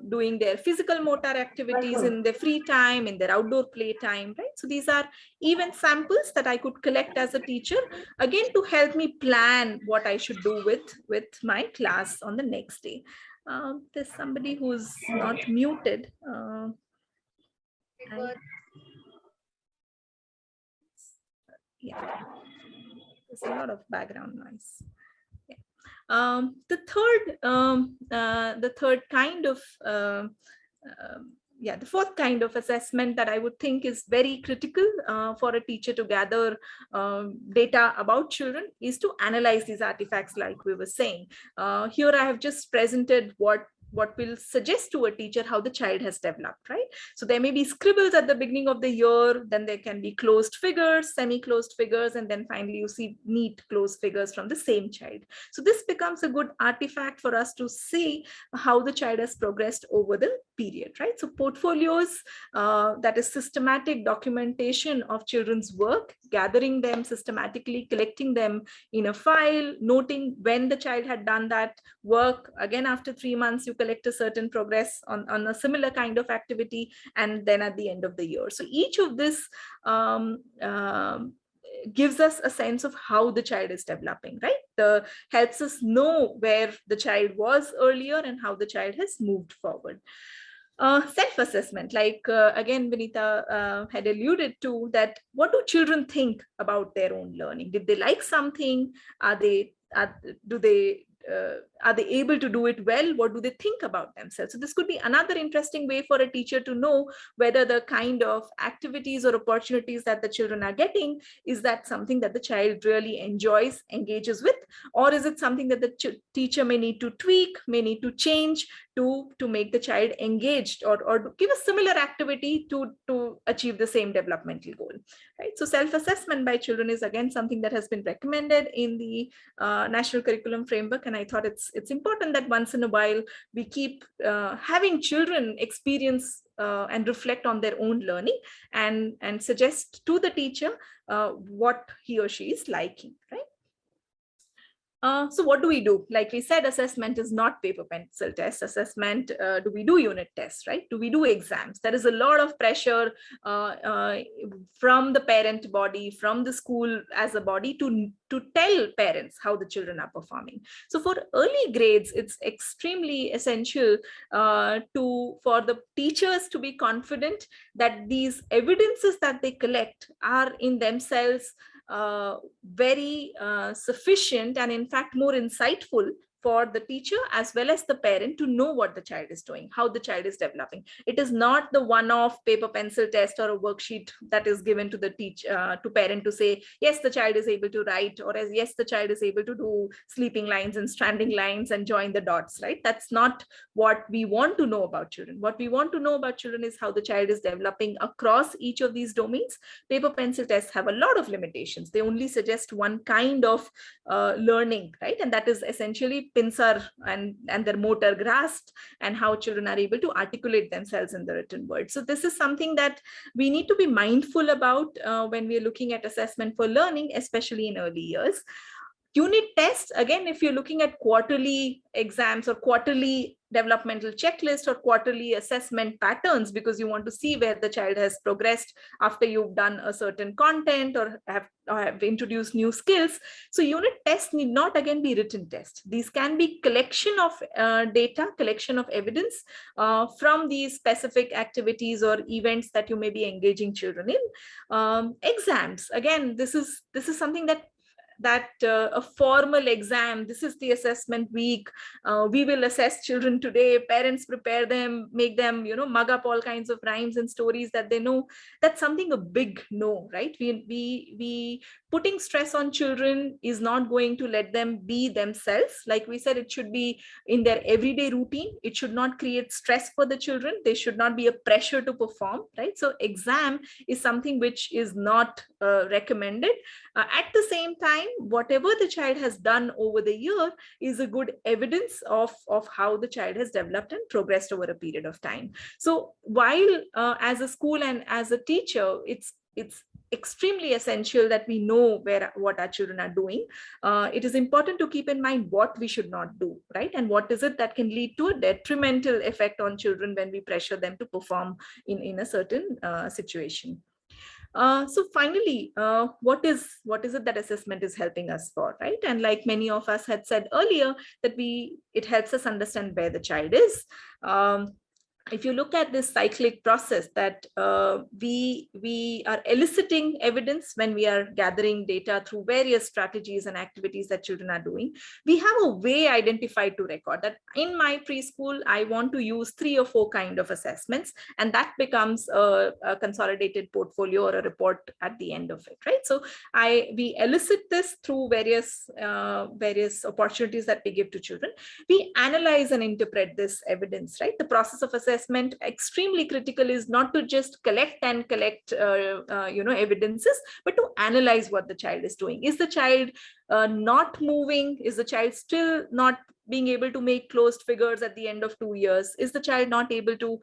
doing their physical motor activities in their free time, in their outdoor play time, right? So these are event samples that I could collect as a teacher, again to help me plan what I should do with my class on the next day. There's somebody who's not muted. Yeah, there's a lot of background noise. Yeah. The fourth kind of assessment that I would think is very critical for a teacher to gather data about children is to analyze these artifacts, like we were saying. Here I have just presented what will suggest to a teacher how the child has developed, right? So there may be scribbles at the beginning of the year, then there can be closed figures, semi-closed figures, and then finally you see neat closed figures from the same child. So this becomes a good artifact for us to see how the child has progressed over the period, right? So portfolios, that is systematic documentation of children's work, gathering them systematically, collecting them in a file, noting when the child had done that work. Again, after 3 months, you collect a certain progress on a similar kind of activity, and then at the end of the year. So each of this gives us a sense of how the child is developing, right? Helps us know where the child was earlier and how the child has moved forward. Self-assessment, like again, Vinita had alluded to that. What do children think about their own learning? Did they like something? Are they able to do it well? What do they think about themselves? So this could be another interesting way for a teacher to know whether the kind of activities or opportunities that the children are getting, is that something that the child really enjoys, engages with, or is it something that the teacher may need to tweak, may need to change to make the child engaged, or give a similar activity to achieve the same developmental goal, right? So self-assessment by children is again something that has been recommended in the National Curriculum Framework, and I thought it's important that once in a while we keep having children experience and reflect on their own learning, and suggest to the teacher what he or she is liking, right? So what do we do? Like we said, assessment is not paper pencil test assessment. Do we do unit tests, right? Do we do exams? There is a lot of pressure from the parent body, from the school as a body to tell parents how the children are performing. So for early grades, it's extremely essential for the teachers to be confident that these evidences that they collect are in themselves very sufficient, and in fact more insightful for the teacher as well as the parent to know what the child is doing, how the child is developing. It is not the one-off paper pencil test or a worksheet that is given to the to parent to say, yes, the child is able to write, or as yes, the child is able to do sleeping lines and stranding lines and join the dots, right? That's not what we want to know about children. What we want to know about children is how the child is developing across each of these domains. Paper pencil tests have a lot of limitations. They only suggest one kind of learning, right? And that is essentially pincer and their motor grasp, and how children are able to articulate themselves in the written word. So this is something that we need to be mindful about when we are looking at assessment for learning, especially in early years. Unit tests, again, if you're looking at quarterly exams or quarterly developmental checklist or quarterly assessment patterns because you want to see where the child has progressed after you've done a certain content or have introduced new skills. So unit tests need not again be written tests. These can be collection of data, collection of evidence from these specific activities or events that you may be engaging children in. Exams, again, this is something that a formal exam, this is the assessment week, we will assess children today, parents prepare them, make them mug up all kinds of rhymes and stories that they know. That's something a big no, right? We putting stress on children is not going to let them be themselves. Like we said, it should be in their everyday routine. It should not create stress for the children. They should not be a pressure to perform, right? So exam is something which is not recommended. At the same time, whatever the child has done over the year is a good evidence of how the child has developed and progressed over a period of time. So while as a school and as a teacher, it's extremely essential that we know what our children are doing. It is important to keep in mind what we should not do, right? And what is it that can lead to a detrimental effect on children when we pressure them to perform in a certain situation. So finally, what is it that assessment is helping us for, right? And like many of us had said earlier, that it helps us understand where the child is. If you look at this cyclic process that we are eliciting evidence when we are gathering data through various strategies and activities that children are doing, we have a way identified to record that in my preschool, I want to use 3 or 4 kind of assessments, and that becomes a consolidated portfolio or a report at the end of it, right? So we elicit this through various opportunities that we give to children. We analyze and interpret this evidence, right? The process of assessment, extremely critical, is not to just collect evidences, but to analyze what the child is doing. Is the child not moving? Is the child still not being able to make closed figures at the end of 2 years? Is the child not able to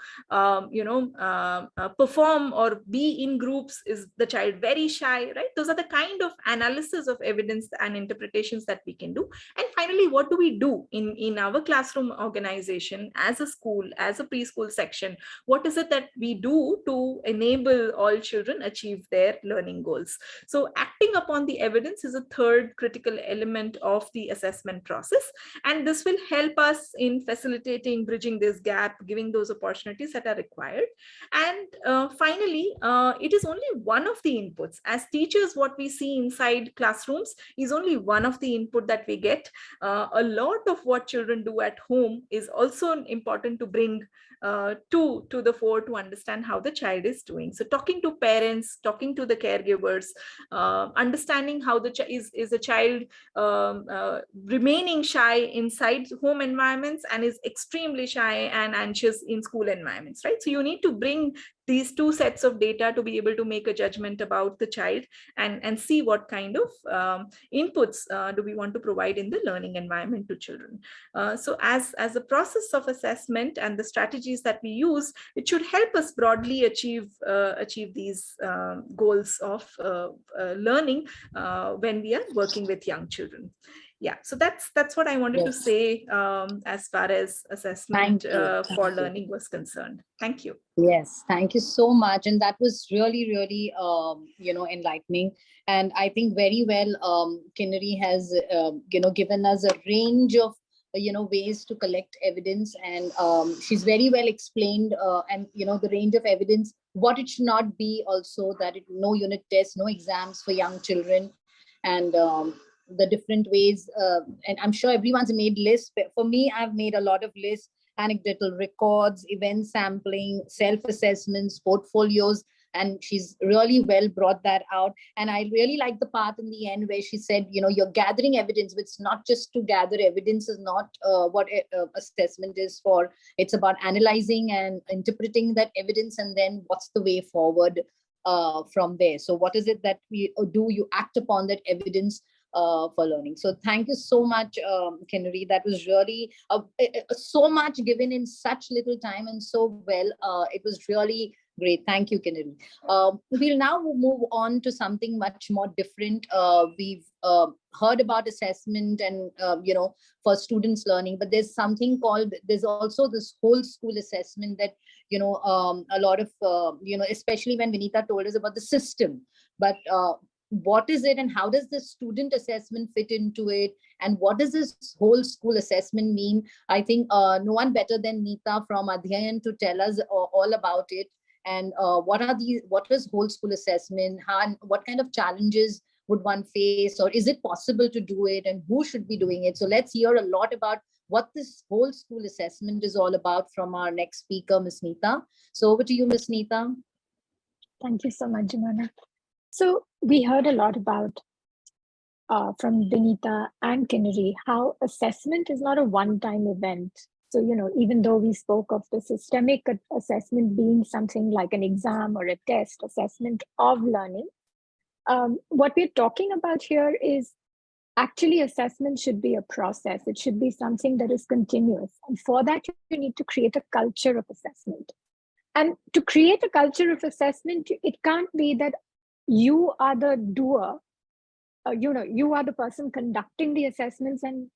perform or be in groups? Is the child very shy, right? Those are the kind of analysis of evidence and interpretations that we can do. And finally, what do we do in our classroom organization, as a school, as a preschool section? What is it that we do to enable all children achieve their learning goals? So acting upon the evidence is a third critical element of the assessment process. And this will help us in facilitating, bridging this gap, giving those opportunities that are required. And finally, it is only one of the inputs. As teachers, what we see inside classrooms is only one of the input that we get. A lot of what children do at home is also important to bring to the fore to understand how the child is doing. So talking to parents, talking to the caregivers, understanding how is a child remaining shy inside home environments and is extremely shy and anxious in school environments, right? So you need to bring these 2 sets of data to be able to make a judgment about the child and see what kind of inputs do we want to provide in the learning environment to children. So as a process of assessment and the strategies that we use, it should help us broadly achieve these goals of learning when we are working with young children. Yeah, so that's what I wanted to say as far as assessment for learning was concerned. Thank you. Yes, thank you so much. And that was really, really, enlightening. And I think very well, Kinnari has, given us a range of, ways to collect evidence. And she's very well explained and, the range of evidence, what it should not be also, that no unit tests, no exams for young children. And the different ways, and I'm sure everyone's made lists. But for me, I've made a lot of lists: anecdotal records, event sampling, self-assessments, portfolios, and she's really well brought that out. And I really like the part in the end where she said, you're gathering evidence, but it's not just to gather evidence, is not what assessment is for. It's about analyzing and interpreting that evidence, and then what's the way forward from there. So what is it that we do? You act upon that evidence for learning. So thank you so much, Kinnari. That was really so much given in such little time and so well. It was really Great. Thank you, Kinnari. We'll now move on to something much more different. We've heard about assessment and, for students learning, but there's also this whole school assessment that, a lot of, especially when Vinita told us about the system, but what is it and how does the student assessment fit into it? And what does this whole school assessment mean? I think no one better than Nita from Adhyayan to tell us all about it. And what is whole school assessment? How, and what kind of challenges would one face, or is it possible to do it, and who should be doing it? So let's hear a lot about what this whole school assessment is all about from our next speaker, Ms. Nita. So over to you, Ms. Nita. Thank you so much, Jumana. So we heard a lot about from Vinita and Kinnari how assessment is not a one-time event. So, even though we spoke of the systemic assessment being something like an exam or a test assessment of learning, what we're talking about here is actually assessment should be a process. It should be something that is continuous. And for that, you need to create a culture of assessment. And to create a culture of assessment, it can't be that you are the doer, you are the person conducting the assessments and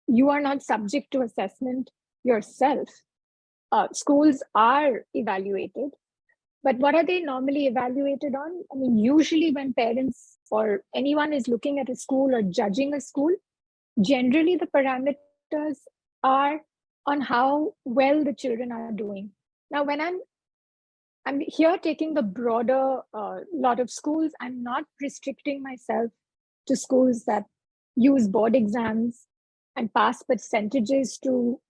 you are not subject to assessment yourself. Schools are evaluated, but what are they normally evaluated on? I mean, usually when parents or anyone is looking at a school or judging a school, generally the parameters are on how well the children are doing. Now, when I'm here taking the broader lot of schools, I'm not restricting myself to schools that use board exams and pass percentages to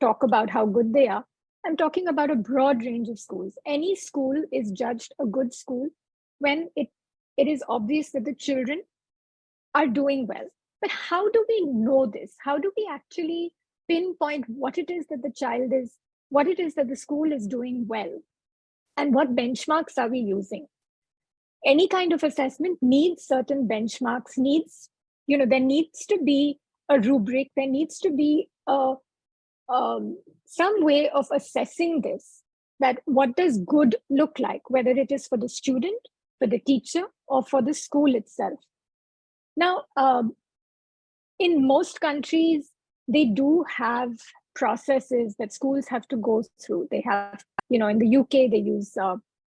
talk about how good they are. I'm talking about a broad range of schools. Any school is judged a good school when it is obvious that the children are doing well. But how do we know this? How do we actually pinpoint what it is that what it is that the school is doing well? And what benchmarks are we using? Any kind of assessment needs certain benchmarks, there needs to be a rubric, there needs to be some way of assessing this, that what does good look like, whether it is for the student, for the teacher, or for the school itself. Now, in most countries, they do have processes that schools have to go through. They have, in the UK, they use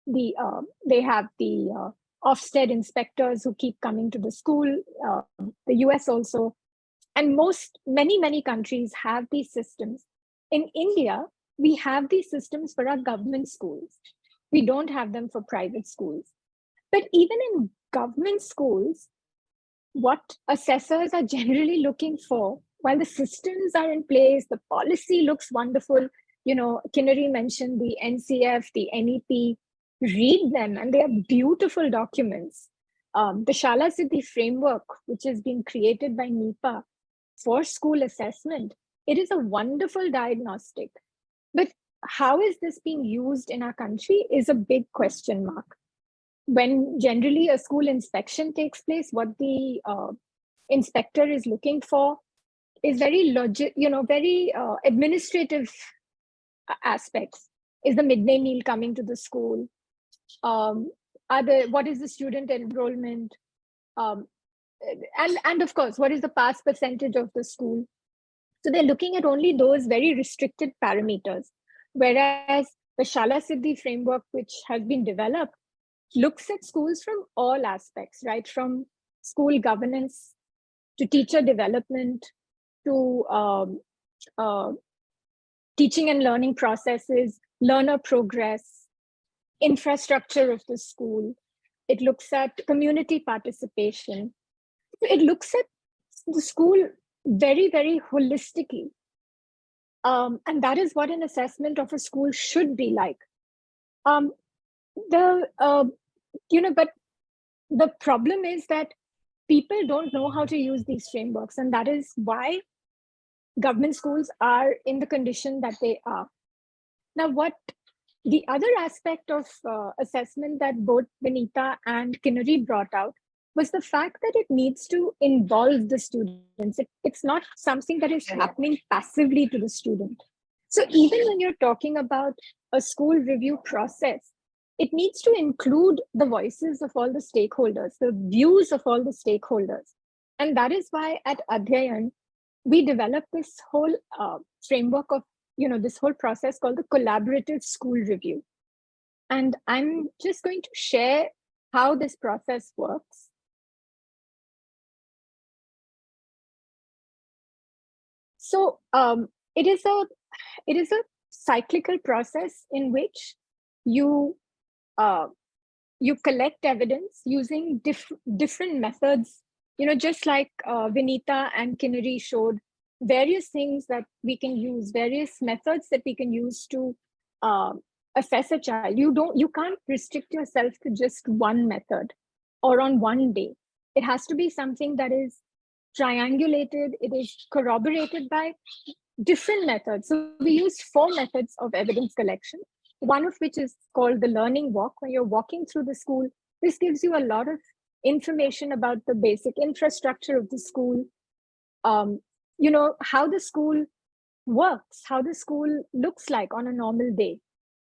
they have the Ofsted inspectors who keep coming to the school, the US also. And many countries have these systems. In India, we have these systems for our government schools. We don't have them for private schools. But even in government schools, what assessors are generally looking for, while the systems are in place, the policy looks wonderful. Kinnari mentioned the NCF, the NEP, read them, and they are beautiful documents. The Shala Siddhi framework, which has been created by NIPA for school assessment, it is a wonderful diagnostic. But how is this being used in our country is a big question mark. When generally a school inspection takes place, what the inspector is looking for is very very administrative aspects. Is the midday meal coming to the school? What is the student enrollment? And of course, what is the pass percentage of the school? So they're looking at only those very restricted parameters, whereas the Shala Siddhi framework, which has been developed, looks at schools from all aspects, right? From school governance to teacher development to teaching and learning processes, learner progress, infrastructure of the school. It looks at community participation. It looks at the school very, very holistically. And that is what an assessment of a school should be like. But the problem is that people don't know how to use these frameworks, and that is why government schools are in the condition that they are. Now, what the other aspect of assessment that both Vinita and Kinnari brought out was the fact that it needs to involve the students. It's not something that is happening passively to the student. So even when you're talking about a school review process, it needs to include the voices of all the stakeholders, the views of all the stakeholders. And that is why at Adhyayan, we developed this whole framework of, this whole process called the collaborative school review. And I'm just going to share how this process works. So it is a cyclical process in which you collect evidence using different methods. Just like Vinita and Kinnari showed, various things that we can use, various methods that we can use to assess a child. You can't restrict yourself to just one method or on one day. It has to be something that is triangulated, it is corroborated by different methods. So we used 4 methods of evidence collection, one of which is called the learning walk. When you're walking through the school, this gives you a lot of information about the basic infrastructure of the school, how the school works, how the school looks like on a normal day.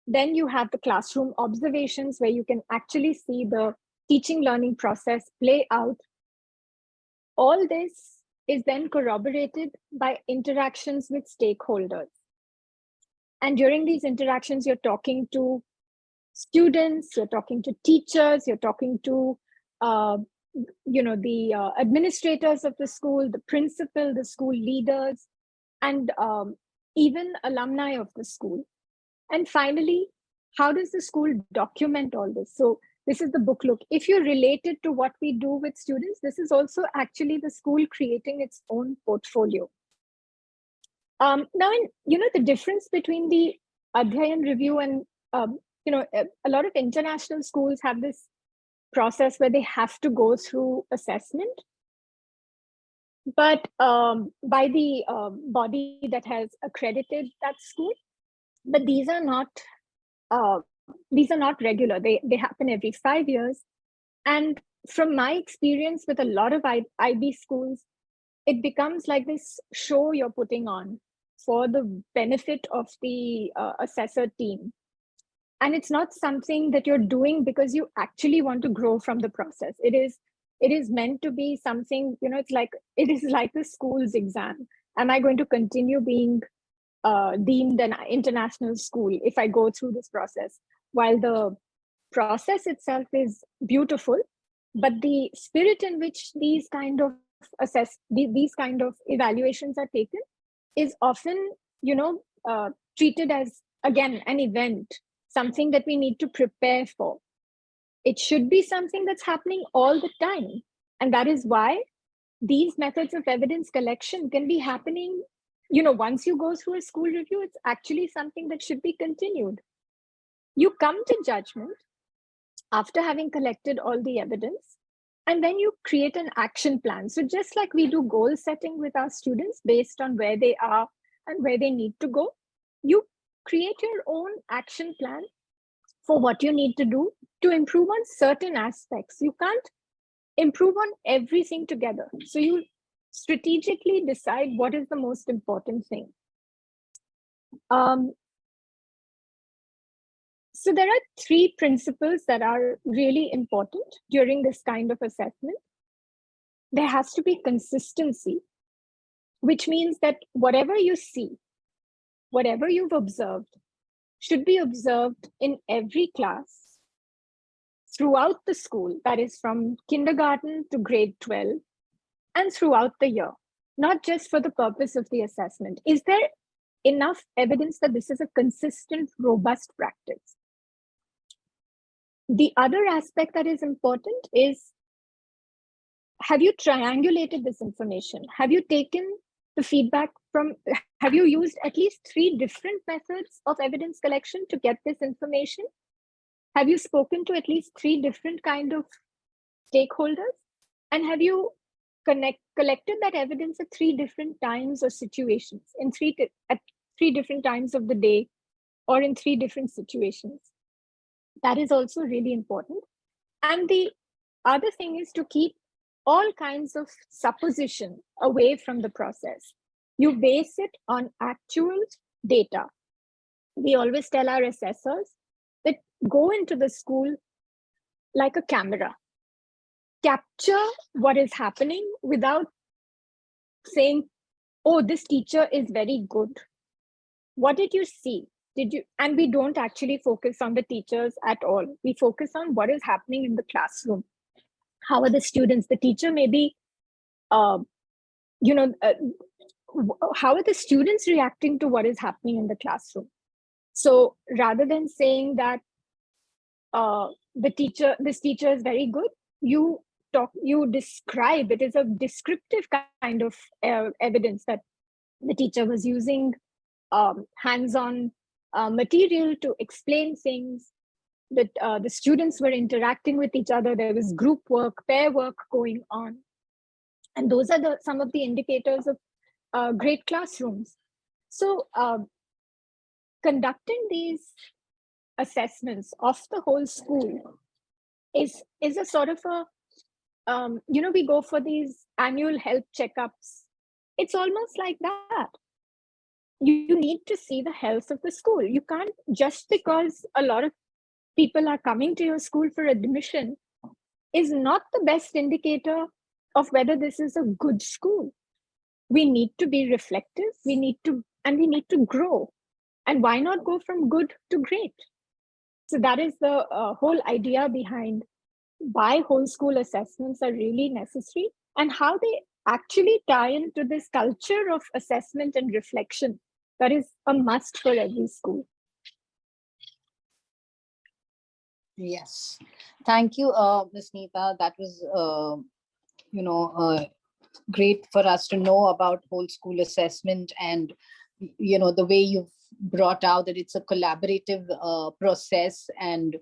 Then you have the classroom observations where you can actually see the teaching learning process play out. All this is then corroborated by interactions with stakeholders. And during these interactions, you're talking to students, you're talking to teachers, you're talking to the administrators of the school, the principal, the school leaders, and even alumni of the school. And finally, how does the school document all this? So this is the book look. If you relate it to what we do with students, this is also actually the school creating its own portfolio. Now, the difference between the Adhyayan review and, a lot of international schools have this process where they have to go through assessment, but by the body that has accredited that school. But these are not regular. They happen every 5 years. And from my experience with a lot of IB schools, it becomes like this show you're putting on for the benefit of the assessor team. And it's not something that you're doing because you actually want to grow from the process. It is meant to be something, it is like the school's exam. Am I going to continue being deemed an international school if I go through this process? While the process itself is beautiful, but the spirit in which these kind of these kind of evaluations are taken is often, treated as, again, an event, something that we need to prepare for. It should be something that's happening all the time. And that is why these methods of evidence collection can be happening, once you go through a school review, it's actually something that should be continued. You come to judgment after having collected all the evidence, and then you create an action plan. So just like we do goal setting with our students based on where they are and where they need to go, you create your own action plan for what you need to do to improve on certain aspects. You can't improve on everything together. So you strategically decide what is the most important thing. So there are 3 principles that are really important during this kind of assessment. There has to be consistency, which means that whatever you see, whatever you've observed, should be observed in every class throughout the school, that is from kindergarten to grade 12, and throughout the year, not just for the purpose of the assessment. Is there enough evidence that this is a consistent, robust practice? The other aspect that is important is, have you triangulated this information? Have you taken the feedback have you used at least 3 different methods of evidence collection to get this information? Have you spoken to at least 3 different kind of stakeholders? And have you collected that evidence at 3 different times or situations, at 3 different times of the day, or in 3 different situations? That is also really important. And the other thing is to keep all kinds of supposition away from the process. You base it on actual data. We always tell our assessors that go into the school like a camera, capture what is happening without saying, oh, this teacher is very good. What did you see? And we don't actually focus on the teachers at all. We focus on what is happening in the classroom. How are the students? The teacher may be, how are the students reacting to what is happening in the classroom? So rather than saying that this teacher is very good, you describe it as a descriptive kind of evidence that the teacher was using hands-on material to explain things, that the students were interacting with each other, there was group work, pair work going on. And those are some of the indicators of great classrooms. So conducting these assessments of the whole school is a sort of a, we go for these annual health checkups. It's almost like that. You need to see the health of the school. You can't, just because a lot of people are coming to your school for admission, is not the best indicator of whether this is a good school. We need to be reflective. We need to grow. And why not go from good to great? So that is the whole idea behind why whole school assessments are really necessary and how they actually tie into this culture of assessment and reflection that is a must for every school. Yes, thank you, Ms. Nita. That was, great for us to know about whole school assessment, and the way you've brought out that it's a collaborative process, and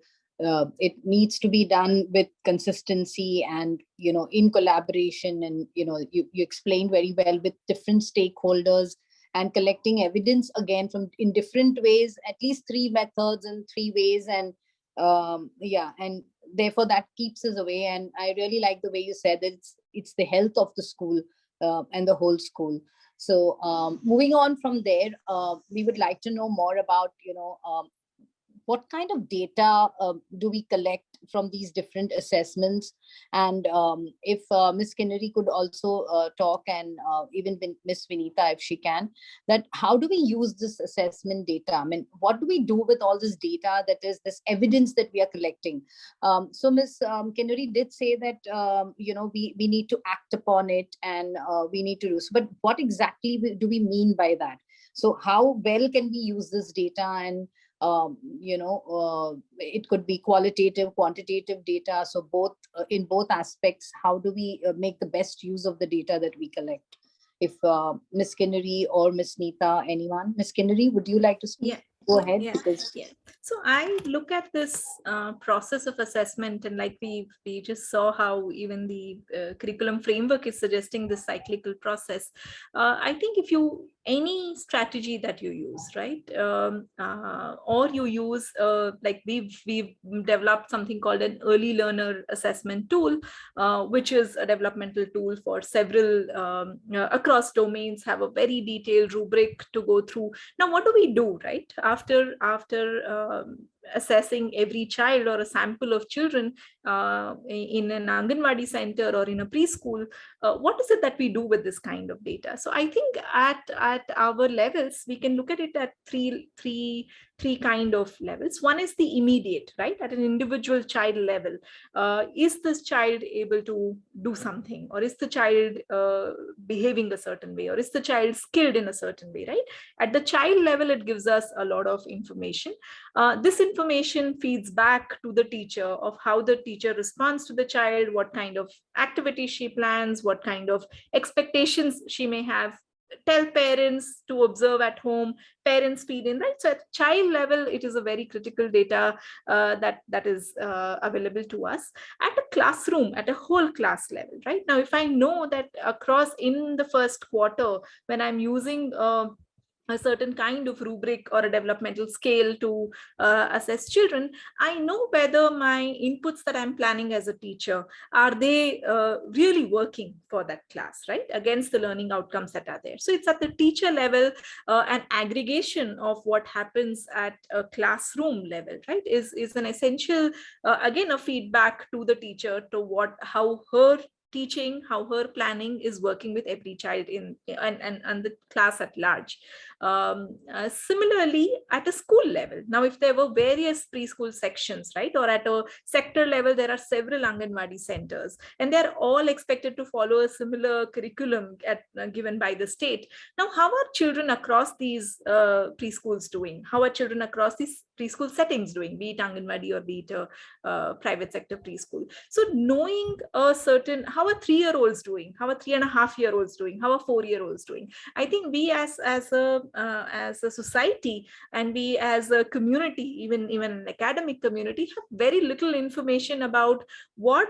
it needs to be done with consistency and in collaboration, and you explained very well with different stakeholders and collecting evidence again from in different ways, at least 3 methods and 3 ways, and and therefore that keeps us away. And I really like the way you said that it's the health of the school and the whole school. So moving on from there, we would like to know more about what kind of data do we collect from these different assessments, and if Ms.Kinnari could also talk, and even Ms. Vinita, if she can, that how do we use this assessment data? I mean, what do we do with all this data, that is this evidence that we are collecting? So Ms. Kinnari did say that we need to act upon it, and we need to do so. But what exactly do we mean by that? So how well can we use this data? And it could be qualitative, quantitative data. So both in both aspects, how do we make the best use of the data that we collect? If Ms. Kinnari or Ms. Nita, anyone? Ms. Kinnari, would you like to speak? Yeah. Go ahead. Yeah. Because... yeah. So I look at this process of assessment, and like we just saw how even the curriculum framework is suggesting this cyclical process. I think if any strategy that you use, right, or you use like we've developed something called an early learner assessment tool, which is a developmental tool for several across domains, have a very detailed rubric to go through. Now, what do we do, right, after assessing every child or a sample of children in an Anganwadi center or in a preschool? What is it that we do with this kind of data? So I think at our levels, we can look at it at three kind of levels. One is the immediate, right, at an individual child level. Is this child able to do something, or is the child behaving a certain way, or is the child skilled in a certain way, right? At the child level, it gives us a lot of information. This information feeds back to the teacher of how the teacher responds to the child, what kind of activities she plans, what kind of expectations she may have. Tell parents to observe at home, parents feed in, right? So at child level, it is a very critical data that is available to us. At a classroom, at a whole class level, right? Now, if I know that across in the first quarter, when I'm using a certain kind of rubric or a developmental scale to assess children, I know whether my inputs that I'm planning as a teacher, are they really working for that class, right? Against the learning outcomes that are there. So it's at the teacher level, an aggregation of what happens at a classroom level, right? Is an essential, again, a feedback to the teacher to how her teaching, how her planning is working with every child and the class at large. Similarly, at a school level, now if there were various preschool sections, right, or at a sector level, there are several Anganwadi centers, and they're all expected to follow a similar curriculum given by the state. Now, how are children across these preschools doing? How are children across these preschool settings doing, be it Anganwadi or be it a private sector preschool? So knowing a certain, how are 3-year-olds doing, how are 3.5-year-olds doing, how are 4-year-olds doing, I think we as a society, and we as a community, even an academic community, have very little information about what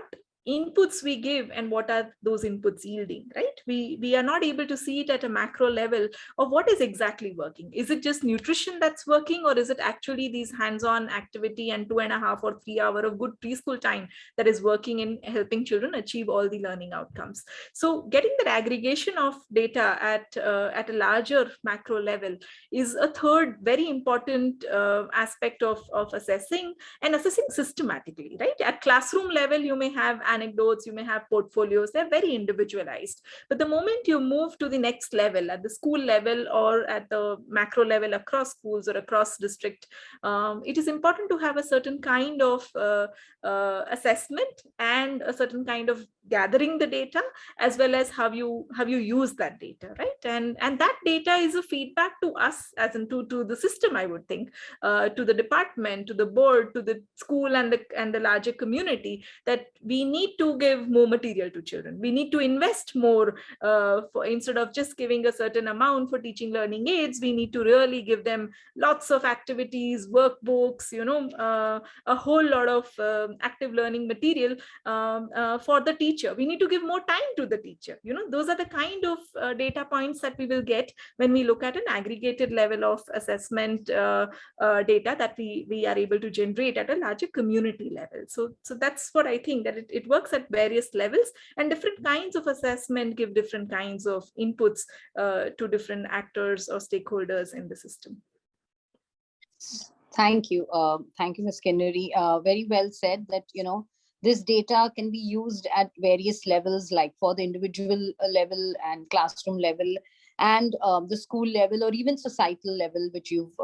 inputs we give and what are those inputs yielding, right? We are not able to see it at a macro level of what is exactly working. Is it just nutrition that's working, or is it actually these hands-on activity and 2.5 or 3 hour of good preschool time that is working in helping children achieve all the learning outcomes? So getting that aggregation of data at a larger macro level is a third very important aspect of assessing, and assessing systematically, right? At classroom level, you may have anecdotes, you may have portfolios, they're very individualized. But the moment you move to the next level, at the school level or at the macro level across schools or across district, it is important to have a certain kind of assessment and a certain kind of gathering the data, as well as how you use that data, right? And that data is a feedback to us, as in to the system, I would think, to the department, to the board, to the school and the larger community, that we need to give more material to children. We need to invest more, instead of just giving a certain amount for teaching learning aids, we need to really give them lots of activities, workbooks, a whole lot of active learning material for the teacher. We need to give more time to the teacher. Those are the kind of data points that we will get when we look at an aggregated level of assessment data that we are able to generate at a larger community level. So that's what I think, that it works at various levels, and different kinds of assessment give different kinds of inputs to different actors or stakeholders in the system. Thank you. Thank you, Ms. Kinnari. Very well said that, this data can be used at various levels, like for the individual level and classroom level, and the school level, or even societal level, which you've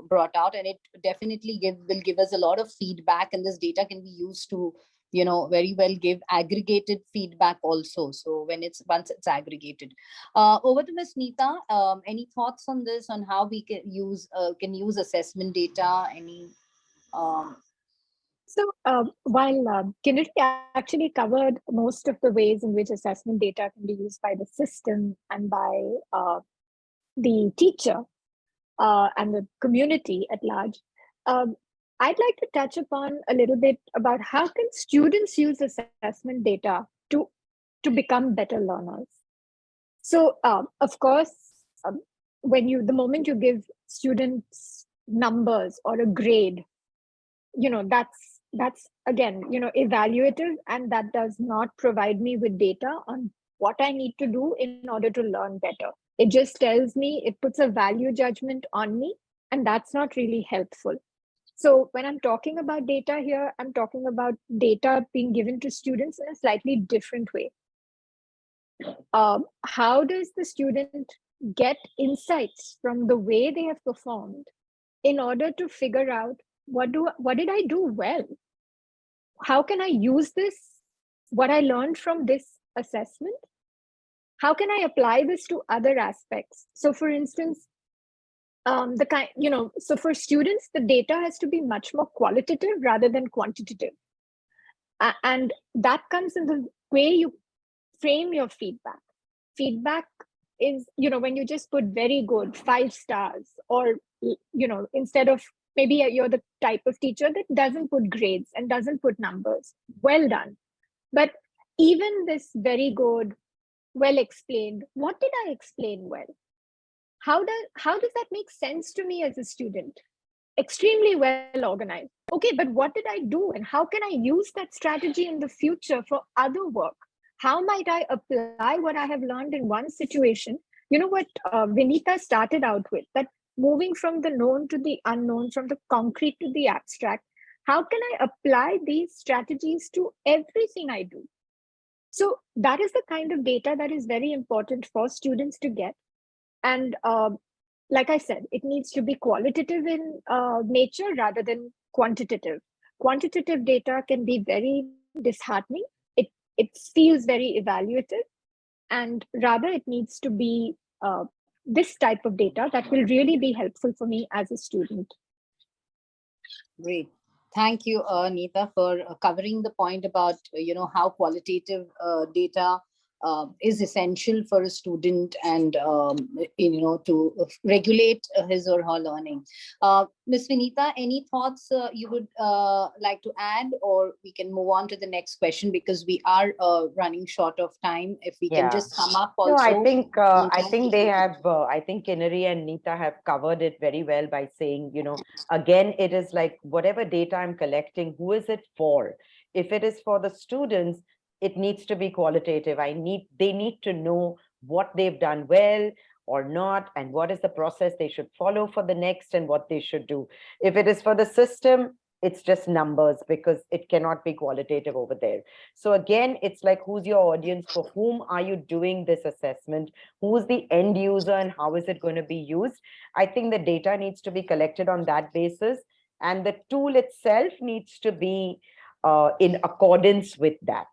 brought out. And it definitely will give us a lot of feedback, and this data can be used to, very well give aggregated feedback also. So once it's aggregated. Over to Ms. Nita, any thoughts on this, on how we can use assessment data? Any So while Kinnari actually covered most of the ways in which assessment data can be used by the system and by the teacher and the community at large, I'd like to touch upon a little bit about how can students use assessment data to become better learners. So of course, the moment you give students numbers or a grade, that's again, evaluative, and that does not provide me with data on what I need to do in order to learn better. It just tells me, it puts a value judgment on me, and that's not really helpful. So when I'm talking about data here, I'm talking about data being given to students in a slightly different way. How does the student get insights from the way they have performed in order to figure out what did I do well? How can I use this, what I learned from this assessment? How can I apply this to other aspects? So for instance, so for students, the data has to be much more qualitative rather than quantitative. And that comes in the way you frame your feedback. Feedback is, when you just put very good, 5 stars, or, instead of, maybe you're the type of teacher that doesn't put grades and doesn't put numbers. Well done. But even this very good, well explained, what did I explain well? how does that make sense to me as a student? Extremely well organized. Okay, but what did I do, and how can I use that strategy in the future for other work? How might I apply what I have learned in one situation? You know what Vinita started out with, that moving from the known to the unknown, from the concrete to the abstract. How can I apply these strategies to everything I do? So that is the kind of data that is very important for students to get. And like I said, it needs to be qualitative in nature rather than quantitative. Quantitative data can be very disheartening. It feels very evaluative, and rather it needs to be this type of data that will really be helpful for me as a student. Great. Thank you, Nita, for covering the point about, how qualitative data is essential for a student and, to regulate his or her learning. Ms. Vinita, any thoughts you would like to add, or we can move on to the next question because we are running short of time. If we can just sum up also. No, I think they have, I think Kinnari and Nita have covered it very well by saying, again, it is like whatever data I'm collecting, who is it for? If it is for the students, it needs to be qualitative. They need to know what they've done well or not, and what is the process they should follow for the next and what they should do. If it is for the system, it's just numbers because it cannot be qualitative over there. So again, it's like, who's your audience? For whom are you doing this assessment? Who's the end user and how is it going to be used? I think the data needs to be collected on that basis, and the tool itself needs to be in accordance with that.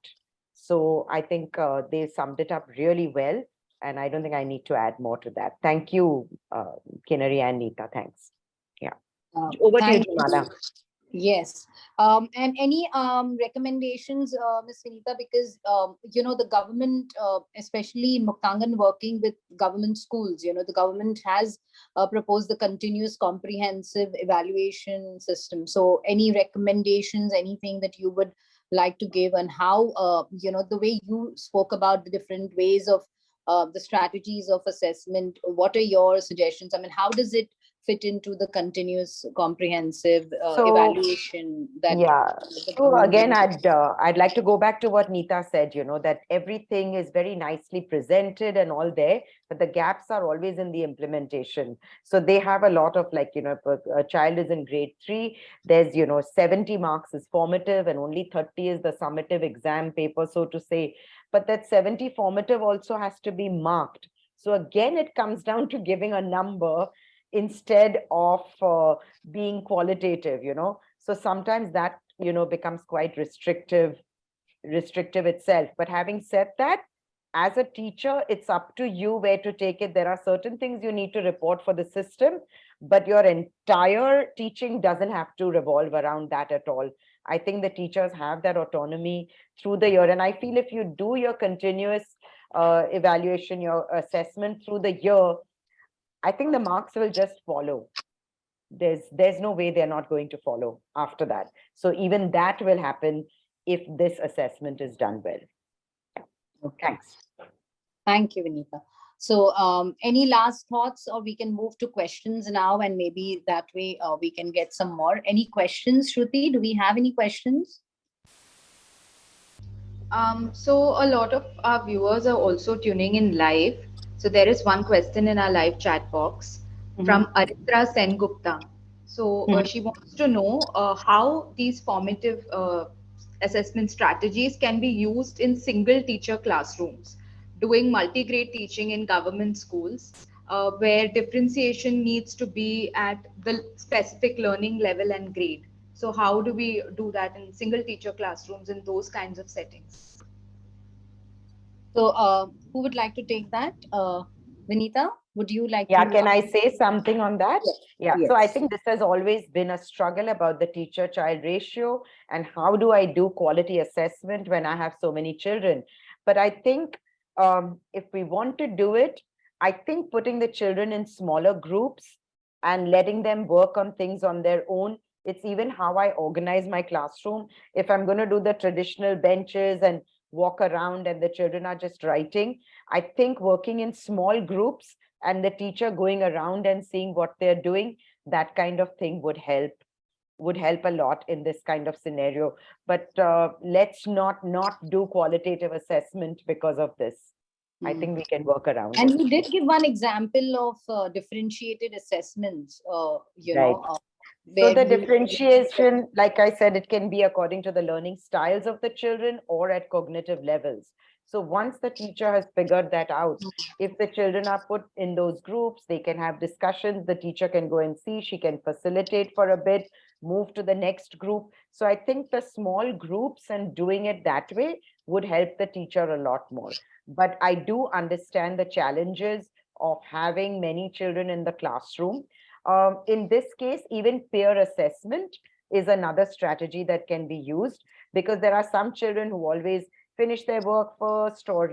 So I think they summed it up really well, and I don't think I need to add more to that. Thank you, Kinnari and Nita. Thanks. Yeah. Over to you, Jumana. Yes. And any recommendations, Ms. Vinita, because, the government, especially in Muktangan, working with government schools, the government has proposed the continuous comprehensive evaluation system. So any recommendations, anything that you would like to give, and how, the way you spoke about the different ways of the strategies of assessment, what are your suggestions? I mean, how does it fit into the continuous comprehensive evaluation that so again, I'd like to go back to what Nita said, that everything is very nicely presented and all there, but the gaps are always in the implementation. So they have a lot of, like, if a child is in grade 3, there's 70 marks is formative and only 30 is the summative exam paper, so to say. But that 70 formative also has to be marked. So again, it comes down to giving a number instead of being qualitative, so sometimes that becomes quite restrictive itself. But having said that, as a teacher, it's up to you where to take it. There are certain things you need to report for the system, but your entire teaching doesn't have to revolve around that at all. I think the teachers have that autonomy through the year, and I feel if you do your continuous evaluation, your assessment through the year, I think the marks will just follow. There's no way they're not going to follow after that. So even that will happen if this assessment is done well. Okay. Thanks. Thank you, Vinita. So any last thoughts, or we can move to questions now, and maybe that way we can get some more. Any questions, Shruti? Do we have any questions? So a lot of our viewers are also tuning in live. So there is one question in our live chat box from Aritra Sengupta. So she wants to know how these formative assessment strategies can be used in single teacher classrooms, doing multi-grade teaching in government schools, where differentiation needs to be at the specific learning level and grade. So how do we do that in single teacher classrooms in those kinds of settings? So who would like to take that? Vinita, would you like to? Can I say something on that? Yes. So I think this has always been a struggle about the teacher-child ratio and how do I do quality assessment when I have so many children. But I think if we want to do it, I think putting the children in smaller groups and letting them work on things on their own. It's even how I organize my classroom. If I'm going to do the traditional benches and walk around and the children are just writing, I think working in small groups and the teacher going around and seeing what they're doing, that kind of thing would help a lot in this kind of scenario. But let's not do qualitative assessment because of this. I think we can work around and it. you did give one example of differentiated assessments, Right. So the differentiation, like I said, it can be according to the learning styles of the children or at cognitive levels. So once the teacher has figured that out, if the children are put in those groups, they can have discussions, the teacher can go and see, she can facilitate for a bit, move to the next group. So I think the small groups and doing it that way would help the teacher a lot more. But I do understand the challenges of having many children in the classroom. In this case, even peer assessment is another strategy that can be used, because there are some children who always finish their work first, or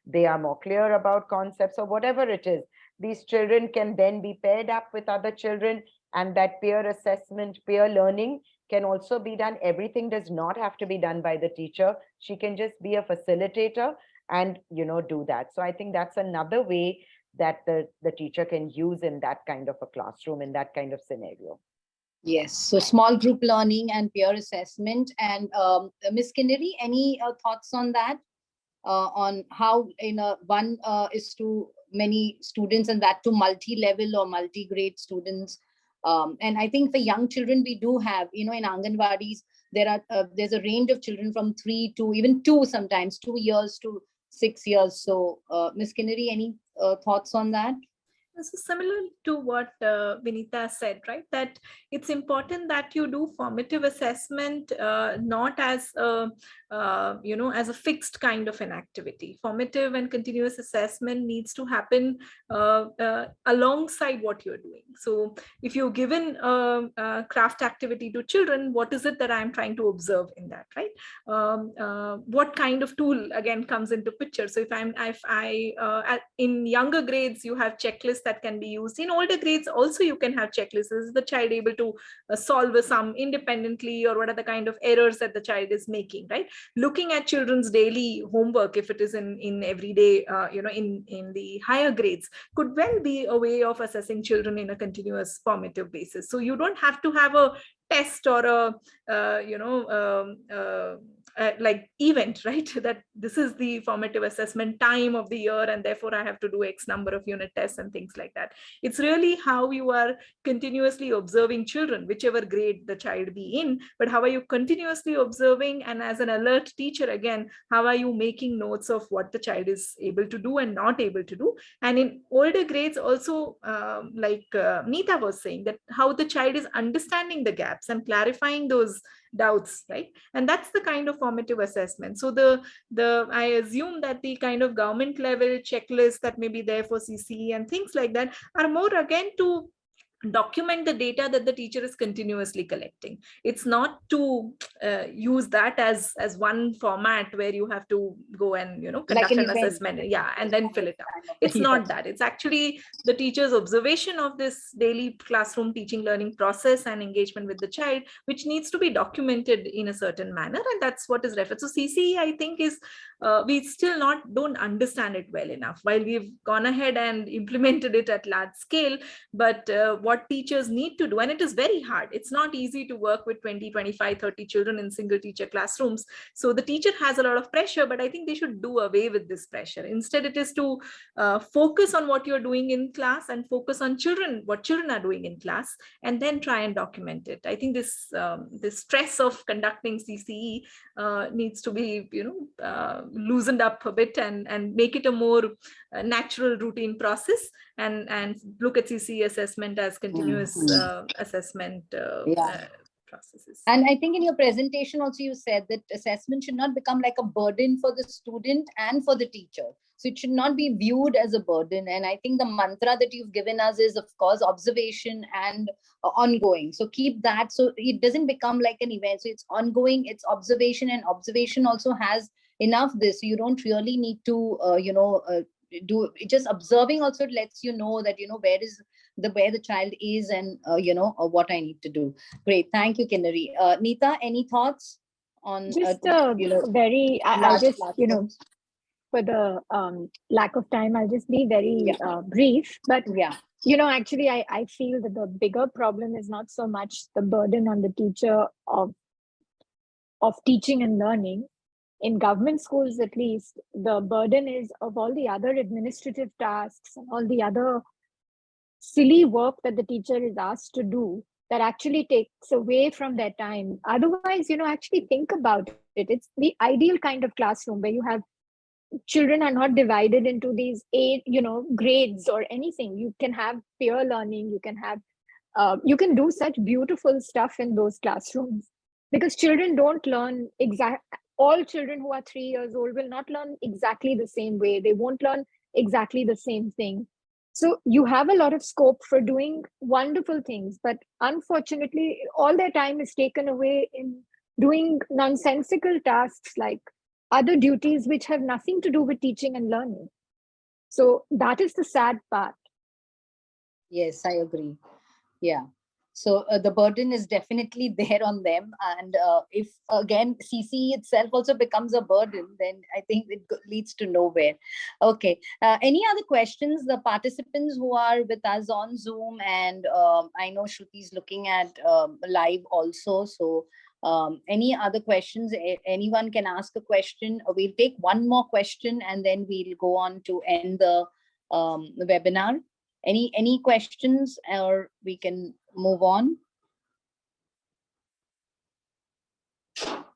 they are more clear about concepts or whatever it is. These children can then be paired up with other children, and that peer assessment, peer learning can also be done. Everything does not have to be done by the teacher. She can just be a facilitator and do that. So I think that's another way that the teacher can use in that kind of a classroom, in that kind of scenario. Yes, so small group learning and peer assessment. And Ms.Kinnari, any thoughts on that? On how one is to many students, and that to multi-level or multi-grade students. And I think for young children, we do have, in Anganwadis, there's a range of children from 3 to even 2, sometimes 2 years to 6 years. So Ms.Kinnari, any thoughts on that? So similar to what Vinita said, right? That it's important that you do formative assessment, not as as a fixed kind of an activity. Formative and continuous assessment needs to happen alongside what you're doing. So if you're given a craft activity to children, what is it that I'm trying to observe in that, right? What kind of tool again comes into picture? So in younger grades, you have checklists that can be used. In older grades also you can have checklists. Is the child able to solve a sum independently, or what are the kind of errors that the child is making, right? Looking at children's daily homework, if it is in everyday in the higher grades, could well be a way of assessing children in a continuous formative basis. So you don't have to have a test or a like event, right? That this is the formative assessment time of the year, and therefore I have to do X number of unit tests and things like that. It's really how you are continuously observing children, whichever grade the child be in, but how are you continuously observing, and as an alert teacher, again, how are you making notes of what the child is able to do and not able to do. And in older grades also, like Nita was saying, that how the child is understanding the gaps and clarifying those doubts, right? And that's the kind of formative assessment. So I assume that the kind of government level checklists that may be there for CCE and things like that are more again to document the data that the teacher is continuously collecting. It's not to use that as one format where you have to go and conduct like an assessment, and then fill it up. It's not that. It's actually the teacher's observation of this daily classroom teaching learning process and engagement with the child, which needs to be documented in a certain manner, and that's what is referred. So CCE, I think, is we still don't understand it well enough, while we've gone ahead and implemented it at large scale. But what teachers need to do, and it is very hard, it's not easy to work with 20, 25, 30 children in single teacher classrooms. So the teacher has a lot of pressure, but I think they should do away with this pressure. Instead, it is to focus on what you're doing in class and focus on what children are doing in class, and then try and document it. I think this stress of conducting CCE needs to be loosened up a bit, and make it a more natural routine process, and look at CCE assessment as continuous assessment processes. And I think in your presentation also you said that assessment should not become like a burden for the student and for the teacher. So it should not be viewed as a burden. And I think the mantra that you've given us is, of course, observation and ongoing. So keep that, so it doesn't become like an event. So it's ongoing, it's observation, and observation also has enough this. So you don't really need to do just observing. Also it lets you know that where the child is, and what I need to do. Great, thank you, Kinnari. Nita, any thoughts on just very? I'll just for the lack of time, I'll just be very brief. But Yeah. Actually, I feel that the bigger problem is not so much the burden on the teacher of teaching and learning. In government schools, at least, the burden is of all the other administrative tasks and all the other silly work that the teacher is asked to do that actually takes away from their time. Otherwise, actually think about it. It's the ideal kind of classroom where you have children are not divided into these grades or anything. You can have peer learning. You can do such beautiful stuff in those classrooms, because children don't learn all children who are 3 years old will not learn exactly the same way. They won't learn exactly the same thing. So you have a lot of scope for doing wonderful things, but unfortunately, all their time is taken away in doing nonsensical tasks like other duties which have nothing to do with teaching and learning. So that is the sad part. Yes, I agree. Yeah. So the burden is definitely there on them. And if again, CC itself also becomes a burden, then I think it leads to nowhere. Okay. Any other questions? The participants who are with us on Zoom, and I know Shruti is looking at live also. So any other questions? Anyone can ask a question. We'll take one more question and then we'll go on to end the webinar. Any questions, or we can move on?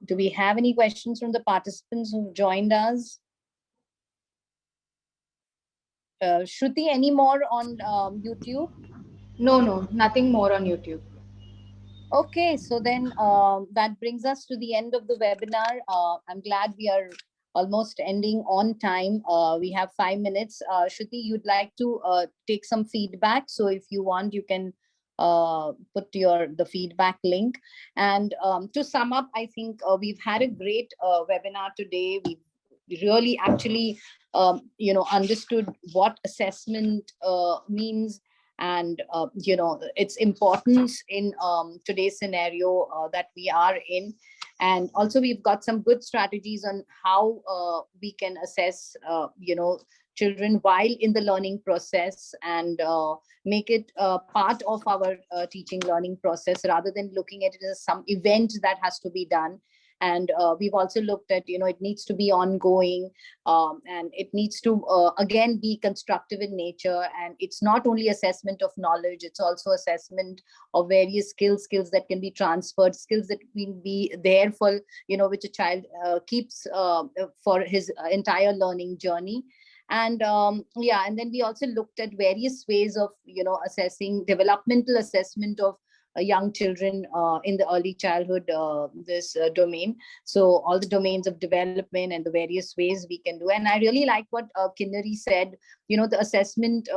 Do we have any questions from the participants who've joined us? Shruti, any more on YouTube? No, nothing more on YouTube. Okay, so then that brings us to the end of the webinar. I'm glad we are almost ending on time. We have 5 minutes. Shruti, you'd like to take some feedback. So if you want, you can put the feedback link. And to sum up, I think we've had a great webinar today. We really actually, understood what assessment means, and its importance in today's scenario that we are in. And also we've got some good strategies on how we can assess children while in the learning process, and make it part of our teaching learning process, rather than looking at it as some event that has to be done. And we've also looked at, it needs to be ongoing, and it needs to, again, be constructive in nature. And it's not only assessment of knowledge, it's also assessment of various skills that can be transferred, skills that will be there for, which a child keeps for his entire learning journey. And and then we also looked at various ways of, assessing developmental assessment of young children in the early childhood this domain. So all the domains of development and the various ways we can do. And I really like what Kinnari said. The assessment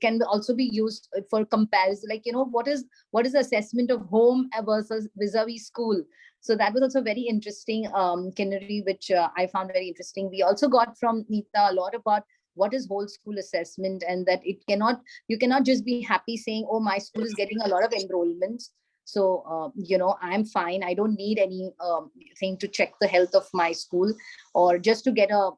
can also be used for comparison, like, what is the assessment of home versus vis-a-vis school. So that was also very interesting, Kinnari, which I found very interesting. We also got from Nita a lot about what is whole school assessment, and that you cannot just be happy saying, oh, my school is getting a lot of enrollments, so I'm fine, I don't need any thing to check the health of my school, or just to get a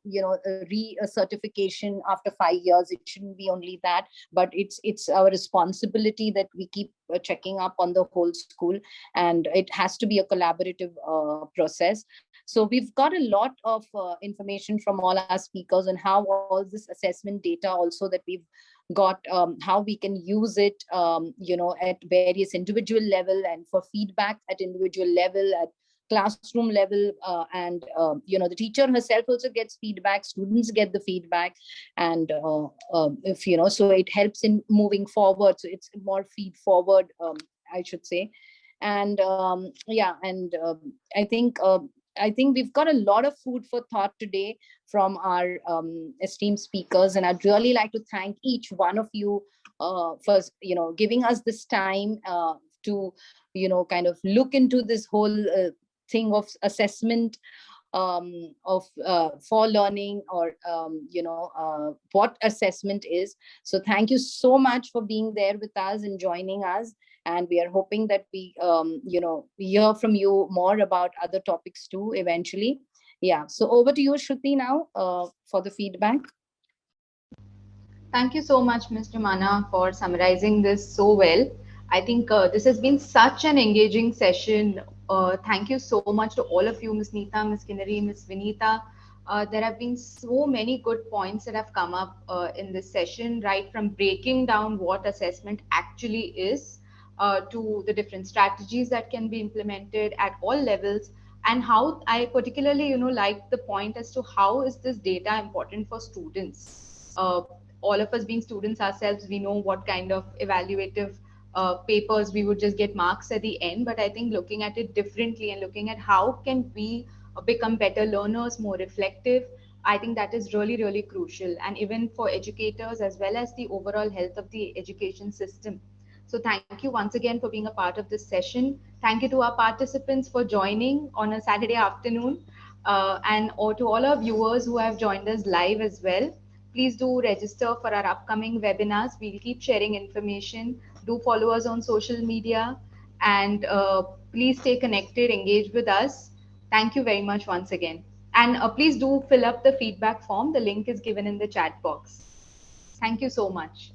certification after 5 years. It shouldn't be only that, but it's our responsibility that we keep checking up on the whole school, and it has to be a collaborative process. So we've got a lot of information from all our speakers on how all this assessment data also that we've got, how we can use it, at various individual level, and for feedback at individual level, at classroom level, and the teacher herself also gets feedback, students get the feedback, and if so it helps in moving forward. So it's more feed forward, I should say. And I think we've got a lot of food for thought today from our esteemed speakers, and I'd really like to thank each one of you for giving us this time to kind of look into this whole thing of assessment of for learning, or what assessment is. So thank you so much for being there with us and joining us. And we are hoping that we hear from you more about other topics too eventually. Yeah. So over to you, Shruti, now for the feedback. Thank you so much, Ms.Jumana, for summarizing this so well. I think this has been such an engaging session. Thank you so much to all of you, Ms. Nita, Ms. Kinnari, Ms. Vinita. There have been so many good points that have come up in this session, right from breaking down what assessment actually is to the different strategies that can be implemented at all levels, and how I particularly, like the point as to how is this data important for students. All of us being students ourselves, we know what kind of evaluative papers we would just get marks at the end. But I think looking at it differently and looking at how can we become better learners, more reflective, I think that is really, really crucial. And even for educators as well as the overall health of the education system. So thank you once again for being a part of this session. Thank you to our participants for joining on a Saturday afternoon, and or to all our viewers who have joined us live as well. Please do register for our upcoming webinars. We'll keep sharing information. Do follow us on social media, and please stay connected, engage with us. Thank you very much once again. And please do fill up the feedback form. The link is given in the chat box. Thank you so much.